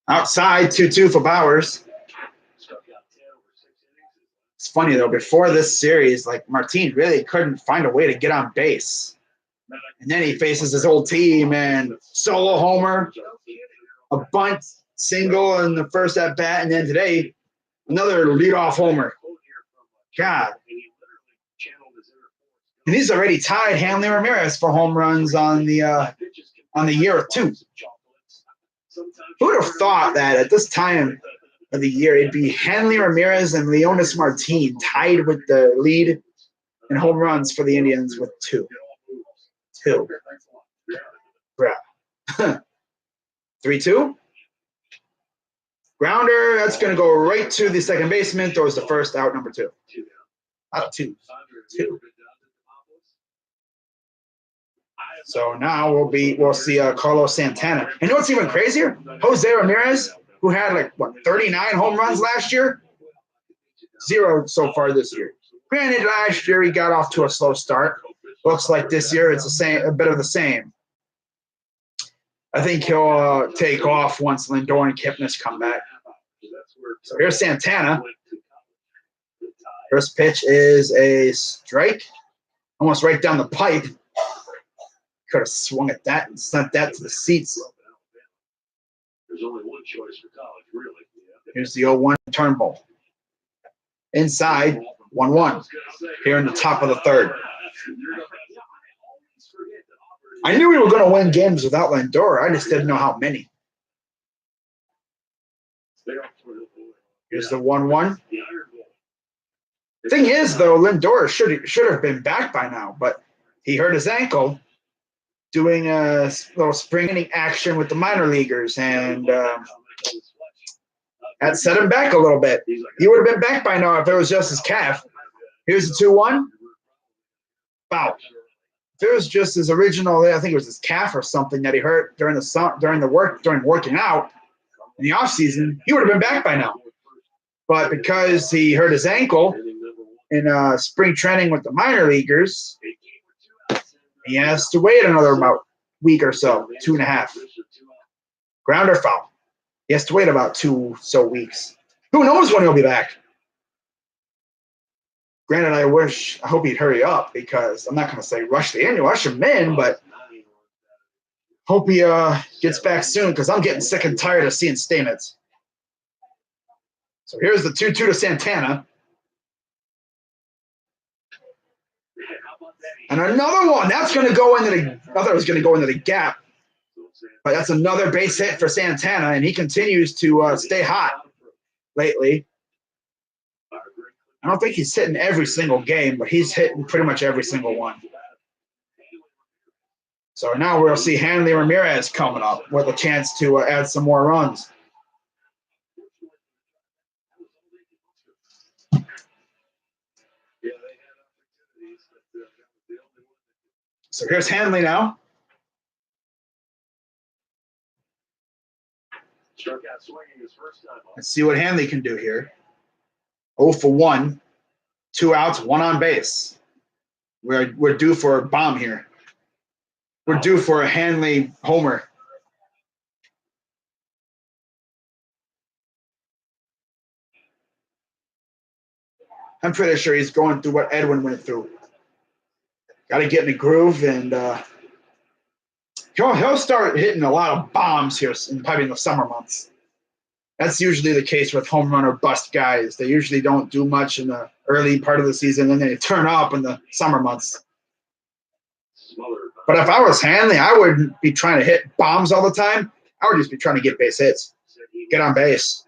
Outside 2-2 for Bowers. It's funny though, before this series, Martin really couldn't find a way to get on base. And then he faces his old team and solo homer, a bunt single in the first at bat, and then today another leadoff homer. God. And he's already tied Hanley Ramirez for home runs on the year of 2. Who would have thought that at this time of the year it'd be Hanley Ramirez and Leonis Martin tied with the lead in home runs for the Indians with 2. 2. Bruh. 3-2. Grounder, that's going to go right to the second baseman. Throws the first out, number 2. Out of 2. 2. So now we'll see Carlos Santana. And you know what's even crazier? Jose Ramirez, who had 39 home runs last year, 0 so far this year. Granted, last year he got off to a slow start. Looks like this year it's a bit of the same. I think he'll take off once Lindor and Kipnis come back. So here's Santana. First pitch is a strike, almost right down the pipe. Could have swung at that and sent that to the seats. There's only one choice for college, really. Here's the 0-1 Turnbull. Inside, 1-1. Here in the top of the third. I knew we were going to win games without Lindor. I just didn't know how many. Here's the 1-1. Thing is, though, Lindor should have been back by now, but he hurt his ankle doing a little spring training action with the minor leaguers, and that set him back a little bit. He would have been back by now if it was just his calf. Here's the 2-1. Foul. If it was just his original, I think it was his calf or something that he hurt during working out in the offseason, he would have been back by now. But because he hurt his ankle in spring training with the minor leaguers, he has to wait another about week or so, 2.5. Grounder foul. He has to wait about 2 weeks. Who knows when he'll be back? Granted, I hope he'd hurry up, because I'm not going to say rush him in, but hope he gets back soon, because I'm getting sick and tired of seeing Stamets. So here's the 2-2 to Santana. And another one. That's going to go into the – I thought it was going to go into the gap. But that's another base hit for Santana, and he continues to stay hot lately. I don't think he's hitting every single game, but he's hitting pretty much every single one. So now we'll see Hanley Ramirez coming up with a chance to add some more runs. So here's Hanley now. Let's see what Hanley can do here. 0 for 1. 2 outs, 1 on base. We're due for a bomb here. We're due for a Hanley homer. I'm pretty sure he's going through what Edwin went through. Got to get in the groove, and he'll start hitting a lot of bombs here probably in the summer months. That's usually the case with home run or bust guys. They usually don't do much in the early part of the season, and then they turn up in the summer months. But if I was Hanley, I wouldn't be trying to hit bombs all the time. I would just be trying to get base hits, get on base,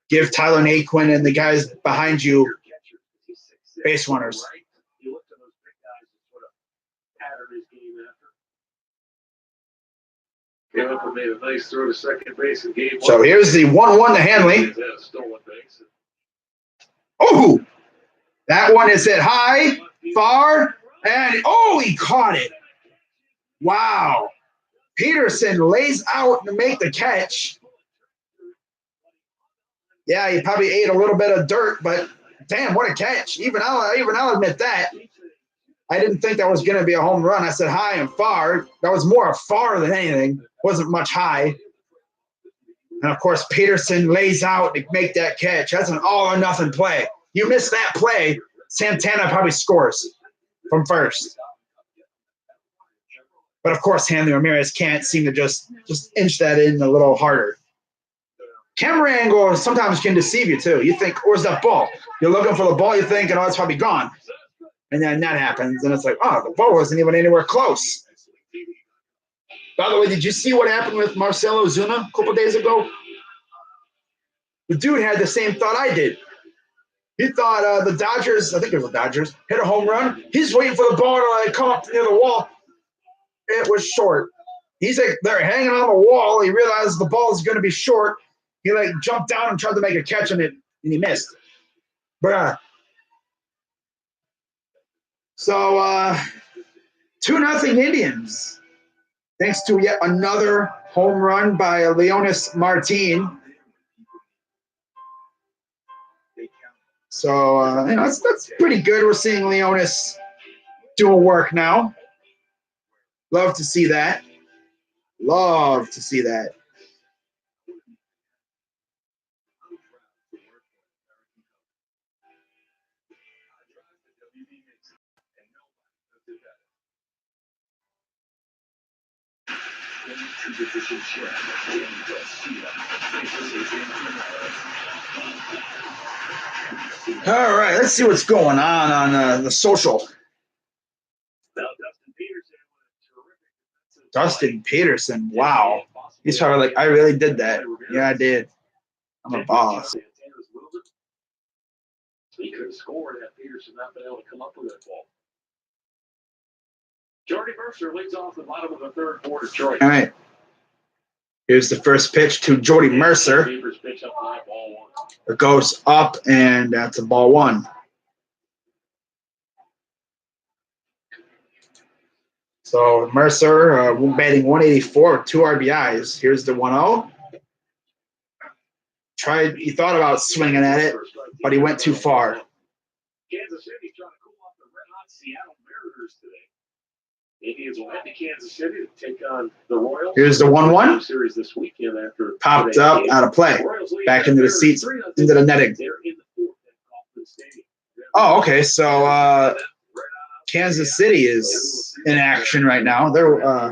give Tyler Naquin and the guys behind you base runners. Made a nice throw to second base in game 1. So here's the 1-1 to Hanley. Oh, that one is hit high, far, and he caught it. Wow. Peterson lays out to make the catch. Yeah, he probably ate a little bit of dirt, but damn, what a catch. Even I'll admit that. I didn't think that was going to be a home run. I said high and far. That was more far than anything. Wasn't much high. And, of course, Peterson lays out to make that catch. That's an all-or-nothing play. You miss that play, Santana probably scores from first. But, of course, Hanley Ramirez can't seem to just inch that in a little harder. Camera angle sometimes can deceive you, too. You think, where's that ball? You're looking for the ball, you're thinking, it's probably gone. And then that happens, and it's like, oh, the ball wasn't even anywhere close. By the way, did you see what happened with Marcelo Zuna a couple days ago? The dude had the same thought I did. He thought the Dodgers, I think it was the Dodgers, hit a home run. He's waiting for the ball to like come up near the wall. It was short. He's like, they're hanging on the wall. He realized the ball is going to be short. He like jumped down and tried to make a catch on it, and he missed. Bruh. So 2-0 Indians. Thanks to yet another home run by Leonis Martin. So that's pretty good. We're seeing Leonis doing work now. Love to see that. Love to see that. All right, let's see what's going on the social. Dustin Peterson, wow. He's probably like, I really did that. Yeah, I did. I'm a boss. He could have scored had Peterson not been able to come up with that ball. Jordy Mercer leads off the bottom of the third for Detroit. All right. Here's the first pitch to Jordy Mercer. It goes up, and that's a ball one. So Mercer batting 184, 2 RBIs. Here's the 1-0. He thought about swinging at it, but he went too far. Kansas City trying to cool off the red-hot Seattle Mariners today. Indians will head to Kansas City to take on the Royals. Here's the 1-1. Series this weekend after popped up out of play, back into the seats, into the netting. Oh, okay. So Kansas City is in action right now. They're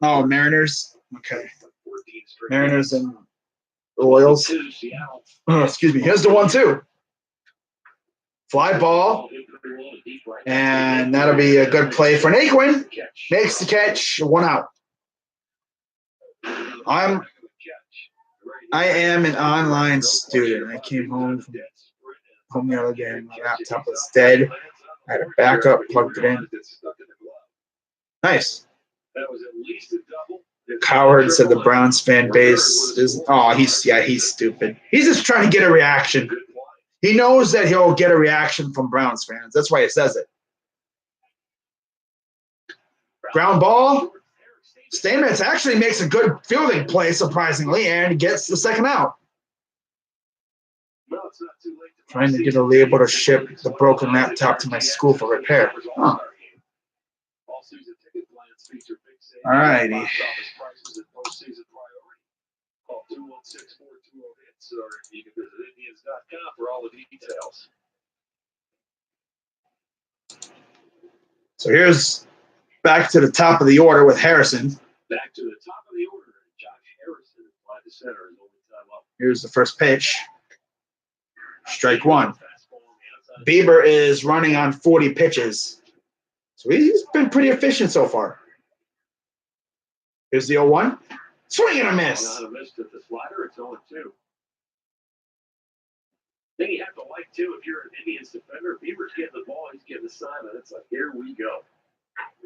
Mariners. Okay, Mariners and Royals. Oh, excuse me. Here's the 1-2. Fly ball, and that'll be a good play for Naquin. Makes the catch, 1 out. I am an online student. I came home from the other day. My laptop was dead. I had a backup, plugged it in. Nice. Coward said the Browns fan base is. Oh, he's stupid. He's just trying to get a reaction. He knows that he'll get a reaction from Browns fans. That's why he says it. Ground ball. Stamets actually makes a good fielding play, surprisingly, and gets the second out. Trying to get a label to ship the broken laptop to my school for repair. Huh. All righty. Or you can visit Indians.com for all the details. So here's back to the top of the order with Harrison. Back to the top of the order. Josh Harrison applied to center. Here's the first pitch. Strike one. Bieber is running on 40 pitches. So he's been pretty efficient so far. Here's the 0-1. Swing and a miss. Not a miss to the slider. It's 0-2. Then you have to like, too, if you're an Indians defender, Bieber's getting the ball, he's getting the sign, and it's like, here we go.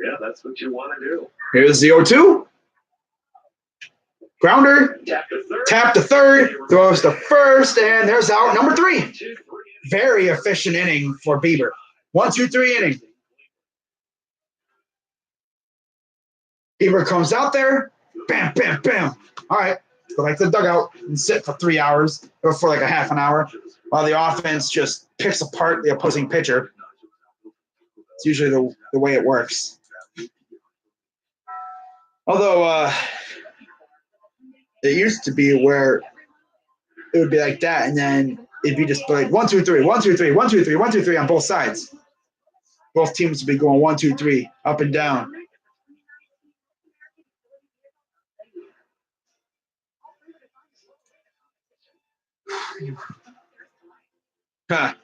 Yeah, that's what you want to do. Here's the 0-2. Grounder. Tap to third. Throws to first, and there's out number 3. Very efficient inning for Bieber. 1-2-3 inning. Bieber comes out there. Bam, bam, bam. All right. Go back to the dugout and sit for 3 hours or for like a half an hour while the offense just picks apart the opposing pitcher. It's usually the way it works. Although it used to be where it would be like that, and then it'd be just like 1-2-3, 1-2-3, 1-2-3, 1-2-3 on both sides. Both teams would be going 1-2-3 up and down. Huh.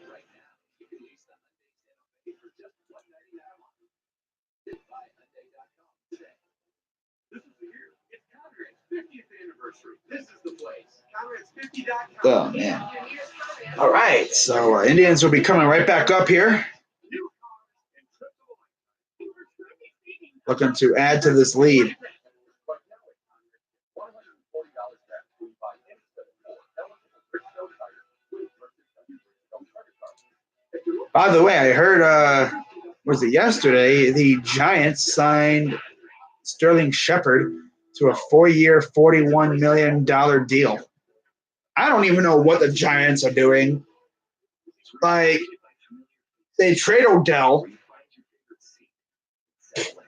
Oh, man. All right, so Indians will be coming right back up here. Looking to add to this lead. By the way, I heard, was it yesterday, the Giants signed Sterling Shepard to a 4-year, $41 million deal. I don't even know what the Giants are doing. Like, they trade Odell.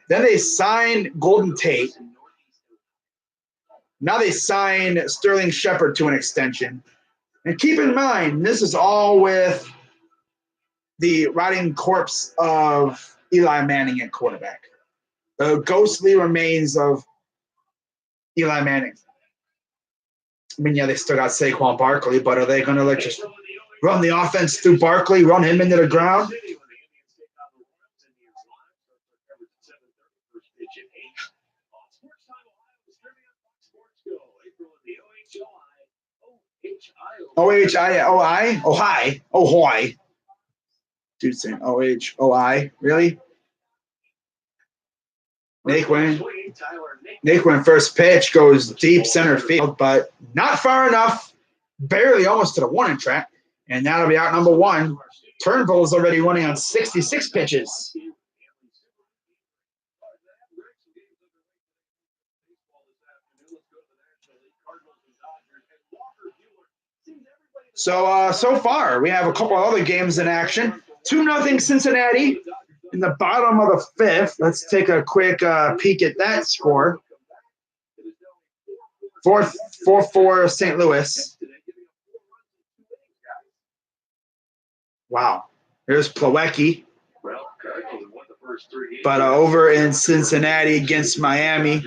Then they signed Golden Tate. Now they sign Sterling Shepard to an extension. And keep in mind, this is all with the rotting corpse of Eli Manning at quarterback. The ghostly remains of Eli Manning. I mean, yeah, they still got Saquon Barkley, but are they going to just run the offense through Barkley, run him into the ground? O-H-I-O-I? Oh-hi. Dude saying O-H-O-I. Really? Naquin first pitch goes deep center field, but not far enough. Barely almost to the warning track. And that'll be out number one. Turnbull's already running on 66 pitches. So far, we have a couple other games in action. 2-0 Cincinnati in the bottom of the fifth. Let's take a quick peek at that score. 4-4 St. Louis. Wow. Here's Plawecki. But over in Cincinnati against Miami.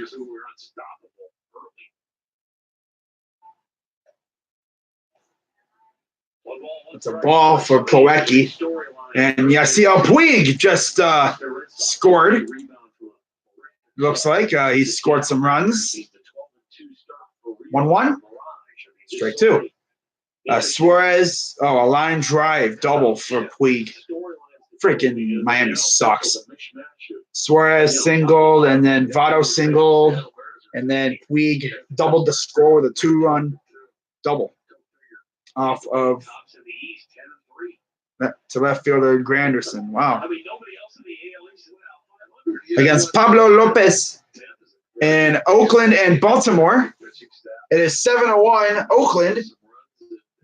It's a ball for Plawecki. And Yasiel Puig just scored. Looks like he scored some runs. 1-1. Straight two. Suarez, a line drive, double for Puig. Freaking Miami sucks. Suarez singled, and then Votto singled, and then Puig doubled the score with a 2-run double off of to left fielder Granderson. Wow. Against Pablo Lopez in Oakland and Baltimore. It is 7-1 Oakland.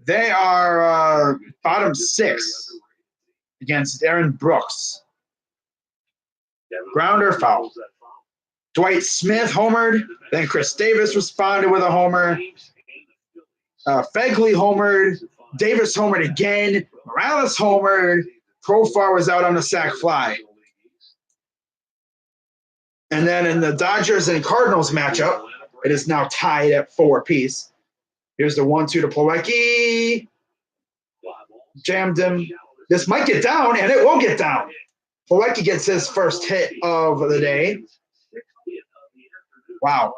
They are bottom 6 against Aaron Brooks. Grounder foul. Dwight Smith homered. Then Chris Davis responded with a homer. Fegley homered. Davis homered again. Morales homered. Profar was out on a sac fly. And then in the Dodgers and Cardinals matchup, it is now tied at 4 apiece. Here's the 1-2 to Plawecki. Jammed him. This might get down, and it will get down. Plawecki gets his first hit of the day. Wow.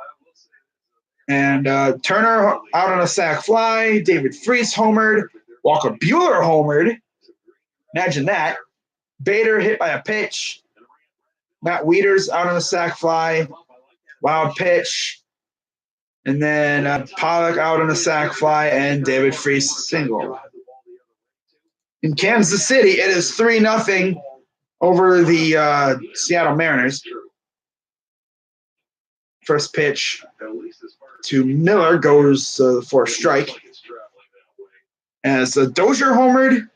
And Turner out on a sac fly. David Freese homered. Walker Buehler homered. Imagine that. Bader hit by a pitch. Matt Wieters out on a sac fly. Wild pitch. And then Pollock out on a sac fly, and David Freese single. In Kansas City, it is 3-0 over the Seattle Mariners. First pitch to Miller goes for a strike. As Dozier homered,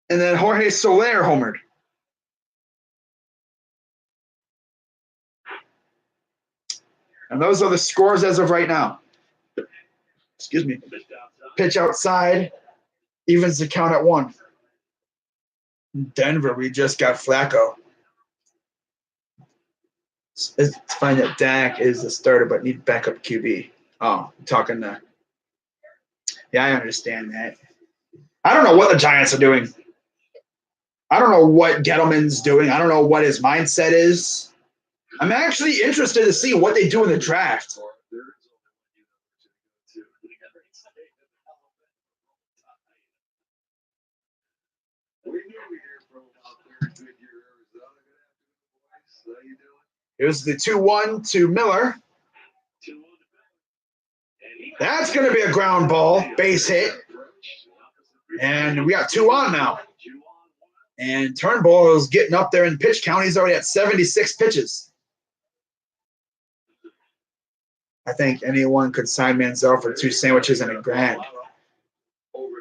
and then Jorge Soler homered. And those are the scores as of right now. Excuse me. Pitch outside. Evens the count at 1. Denver, we just got Flacco. It's fine that Dak is the starter, but need backup QB. Oh, I'm talking to. Yeah, I understand that. I don't know what the Giants are doing. I don't know what Gettleman's doing. I don't know what his mindset is. I'm actually interested to see what they do in the draft. Here's the 2-1 to Miller. That's going to be a ground ball, base hit. And we got 2 on now. And Turnbull is getting up there in pitch count. He's already at 76 pitches. I think anyone could sign Manziel for 2 sandwiches and a grand.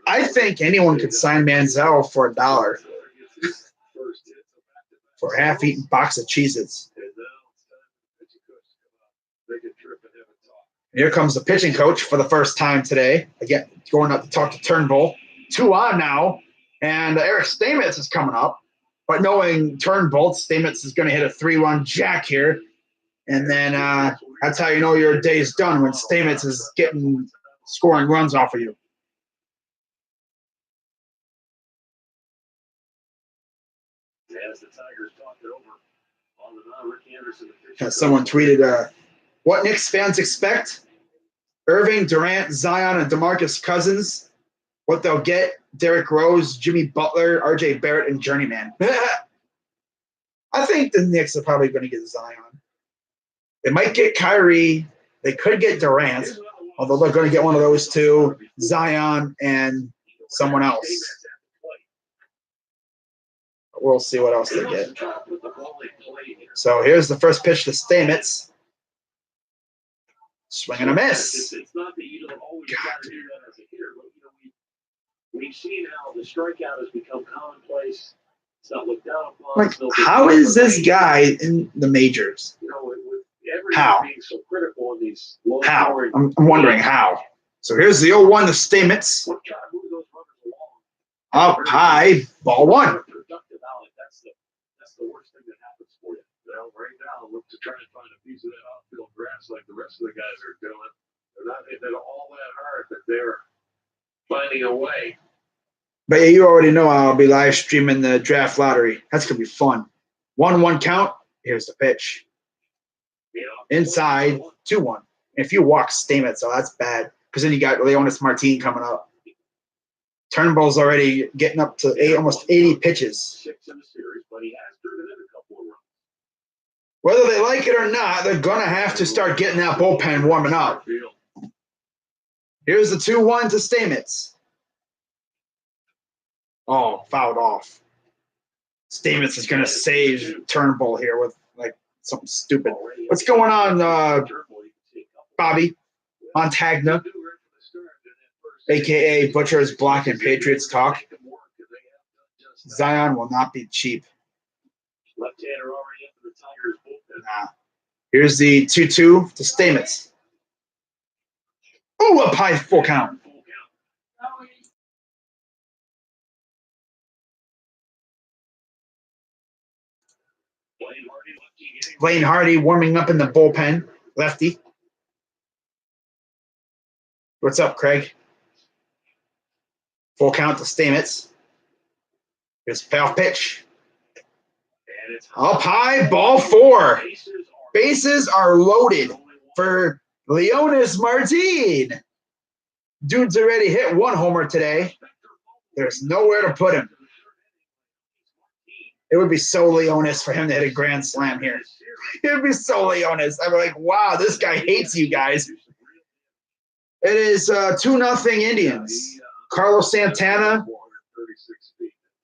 I think anyone could sign Manziel for $1 for a half-eaten box of Cheez-Its. Here comes the pitching coach for the first time today. Again, going up to talk to Turnbull. 2 on now. And Eric Stamets is coming up. But knowing Turnbull, Stamets is going to hit a 3-run jack here. And then that's how you know your day's done, when Stamets is scoring runs off of you. As the Tigers talked it over on the mound, Ricky Anderson. Someone tweeted, what Knicks fans expect? Irving, Durant, Zion, and DeMarcus Cousins. What they'll get, Derrick Rose, Jimmy Butler, RJ Barrett, and Journeyman. I think the Knicks are probably going to get Zion. They might get Kyrie. They could get Durant, although they're going to get one of those two, Zion and someone else. We'll see what else they get. So here's the first pitch to Stamets. Swing and a miss. It's not that you don't always got to do that as a hitter, but we've seen how the strikeout has become commonplace. It's not looked down upon. Like, how is this guy in the majors? You know, with everything How? being so critical in these How? I'm wondering how. So here's the 0-1 to Stamets. What try to move those runners along? Up high, ball 1. Productive outlet. That's the worst thing that happens for you. Well, right now, look to try and find a piece of that outfield grass like the rest of the guys are doing. They're not hitting it all that hard, but they're finding a way. But yeah, you already know I'll be live streaming the draft lottery. That's going to be fun. 1-1 count. Here's the pitch. Inside, 2-1. If you walk Stamets, so that's bad. Because then you got Leonis Martin coming up. Turnbull's already getting up to almost 80 pitches. 6 in the series, but he has driven in a couple of runs. Whether they like it or not, they're going to have to start getting that bullpen warming up. Here's the 2-1 to Stamets. Oh, fouled off. Stamets is going to save Turnbull here with like something stupid. What's going on, Bobby Montagna, a.k.a. Butcher's Blocking Patriots Talk? Zion will not be cheap. Left-hander already into the Tigers bullpen. Nah. Here's the 2-2 to Stamets. Oh, up high, full count. Blaine Hardy warming up in the bullpen, lefty. What's up, Craig? Full count to Stamets. Here's a payoff pitch. Up high, ball 4. Bases are loaded for Leonis Martin. Dude's already hit 1 homer today. There's nowhere to put him. It would be so Leonis for him to hit a grand slam here. It would be so Leonis. I'm like, wow, this guy hates you guys. It is 2-0 Indians. Carlos Santana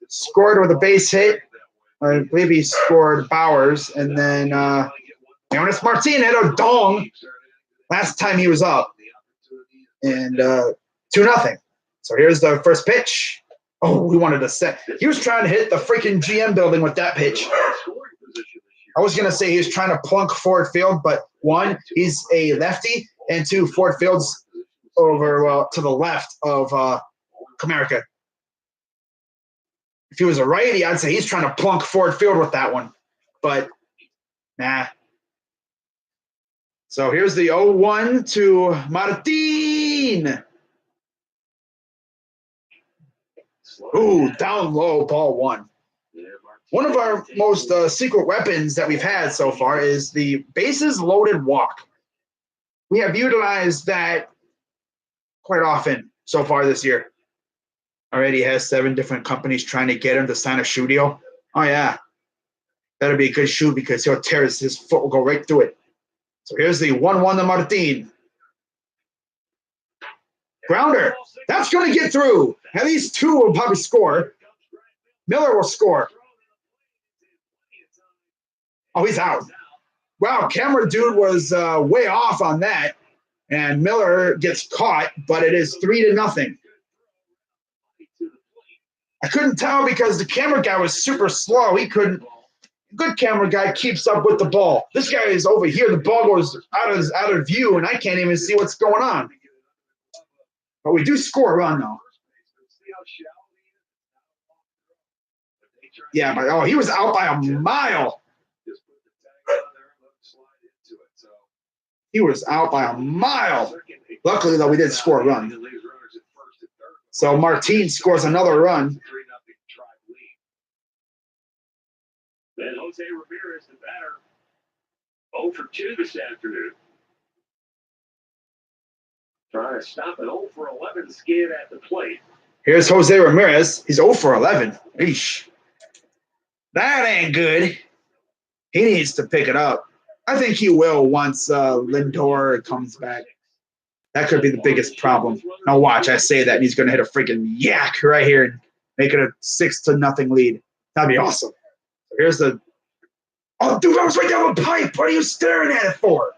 scored with a base hit. I believe he scored Bowers. And then Leonis Martin had a dong last time he was up. And 2-0. So here's the first pitch. Oh, we wanted to set. He was trying to hit the freaking GM building with that pitch. I was going to say he was trying to plunk Ford Field, but 1, he's a lefty, and 2, Ford Field's over to the left of Comerica. If he was a righty, I'd say he's trying to plunk Ford Field with that one. But, nah. So here's the 0-1 to Martin. Ooh, down low, ball one. One of our most secret weapons that we've had so far is the bases loaded walk. We have utilized that quite often so far this year. Already has 7 different companies trying to get him to sign a shoe deal. Oh, yeah. That'll be a good shoe because he'll tear his foot will go right through it. So here's the 1-1 to Martin. Grounder. That's going to get through. At least 2 will probably score. Miller will score. Oh, he's out. Wow, camera dude was way off on that. And Miller gets caught, but it is 3-0. I couldn't tell because the camera guy was super slow. He couldn't. Good camera guy keeps up with the ball. This guy is over here. The ball goes out of view, and I can't even see what's going on. But we do score a run, though. Yeah, but he was out by a mile. He was out by a mile. Luckily, though, we did score a run. So Martin scores another run. Then Jose Ramirez, the batter, 0 for 2 this afternoon. Trying to stop an 0 for 11 skid at the plate. Here's Jose Ramirez. He's 0 for 11. Eesh. That ain't good. He needs to pick it up. I think he will once Lindor comes back. That could be the biggest problem. Now watch, I say that, and he's going to hit a freaking yak right here and make it a 6-0 lead. That'd be awesome. Here's the – oh, dude, I was right down the pipe. What are you staring at it for?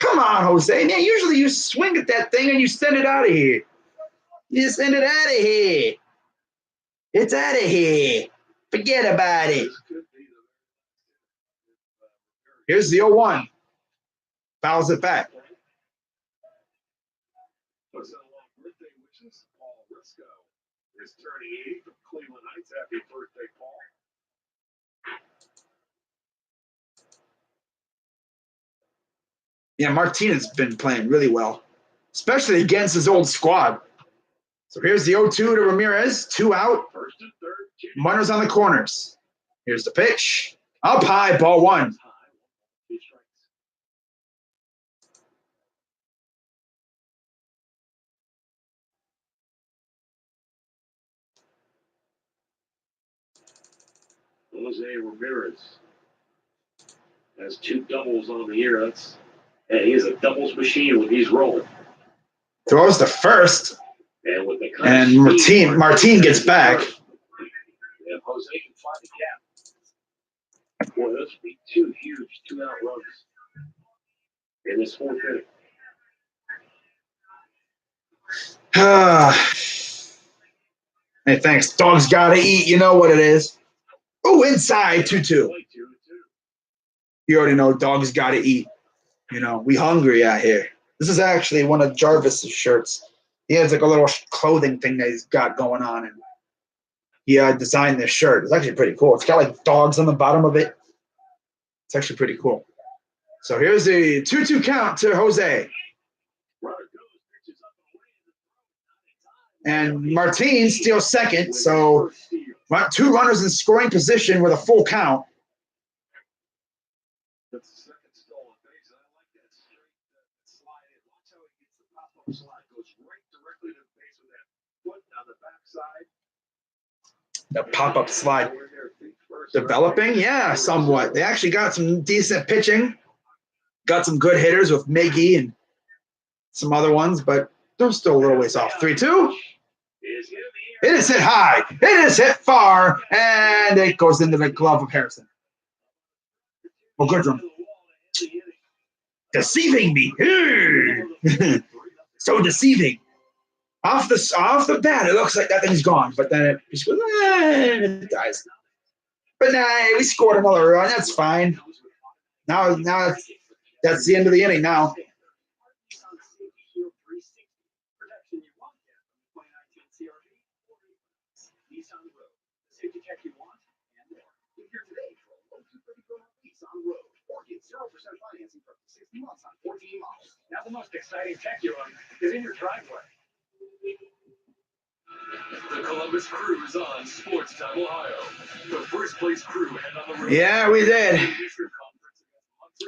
Come on, Jose. Man, usually you swing at that thing and you send it out of here. You send it out of here. It's out of here. Forget about it. Here's the 0-1. Fouls it back. Is turning 80 from Cleveland Heights. Happy birthday, Paul. Yeah, Martinez has been playing really well, especially against his old squad. So here's the 0-2 to Ramirez. 2 out. First and third. Runners on the corners. Here's the pitch. Up high, ball 1. Jose Ramirez has 2 doubles on the year. He is a doubles machine when he's rolling. Throws the first. And with the Martin gets back. Yeah, Jose can find the gap. Boy, those would be 2 huge 2-out runs in this 4th inning. Hey, thanks. Dogs gotta eat. You know what it is. Oh, inside 2-2. You already know dogs gotta eat. You know, we hungry out here. This is actually one of Jarvis's shirts. He has like a little clothing thing that he's got going on, and he designed this shirt. It's actually pretty cool. It's got like dogs on the bottom of it. It's actually pretty cool. So here's the 2-2 count to Jose. And Martin steals second, so 2 runners in scoring position with a full count. That's the second stolen base. I like that straight slide in. Watch how he gets the pop-up slide. Goes right directly to the base with that foot on the backside. The pop-up slide. Developing? Yeah, somewhat. They actually got some decent pitching. Got some good hitters with Miggy and some other ones, but they're still a little ways off. 3-2. It is hit high. It is hit far, and it goes into the glove of Harrison. Well, Goodrum. Deceiving me. So deceiving. Off the bat, it looks like that thing's gone, but then it just goes, it dies. But nah, we scored another run. That's fine. Now that's the end of the inning now. Now the most exciting tech you own is in your driveway. The Columbus Crew is on Sports Time Ohio. The first place crew head on the road. Yeah, we did.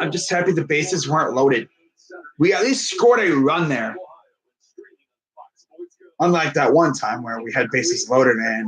I'm just happy the bases weren't loaded. We at least scored a run there. Unlike that one time where we had bases loaded and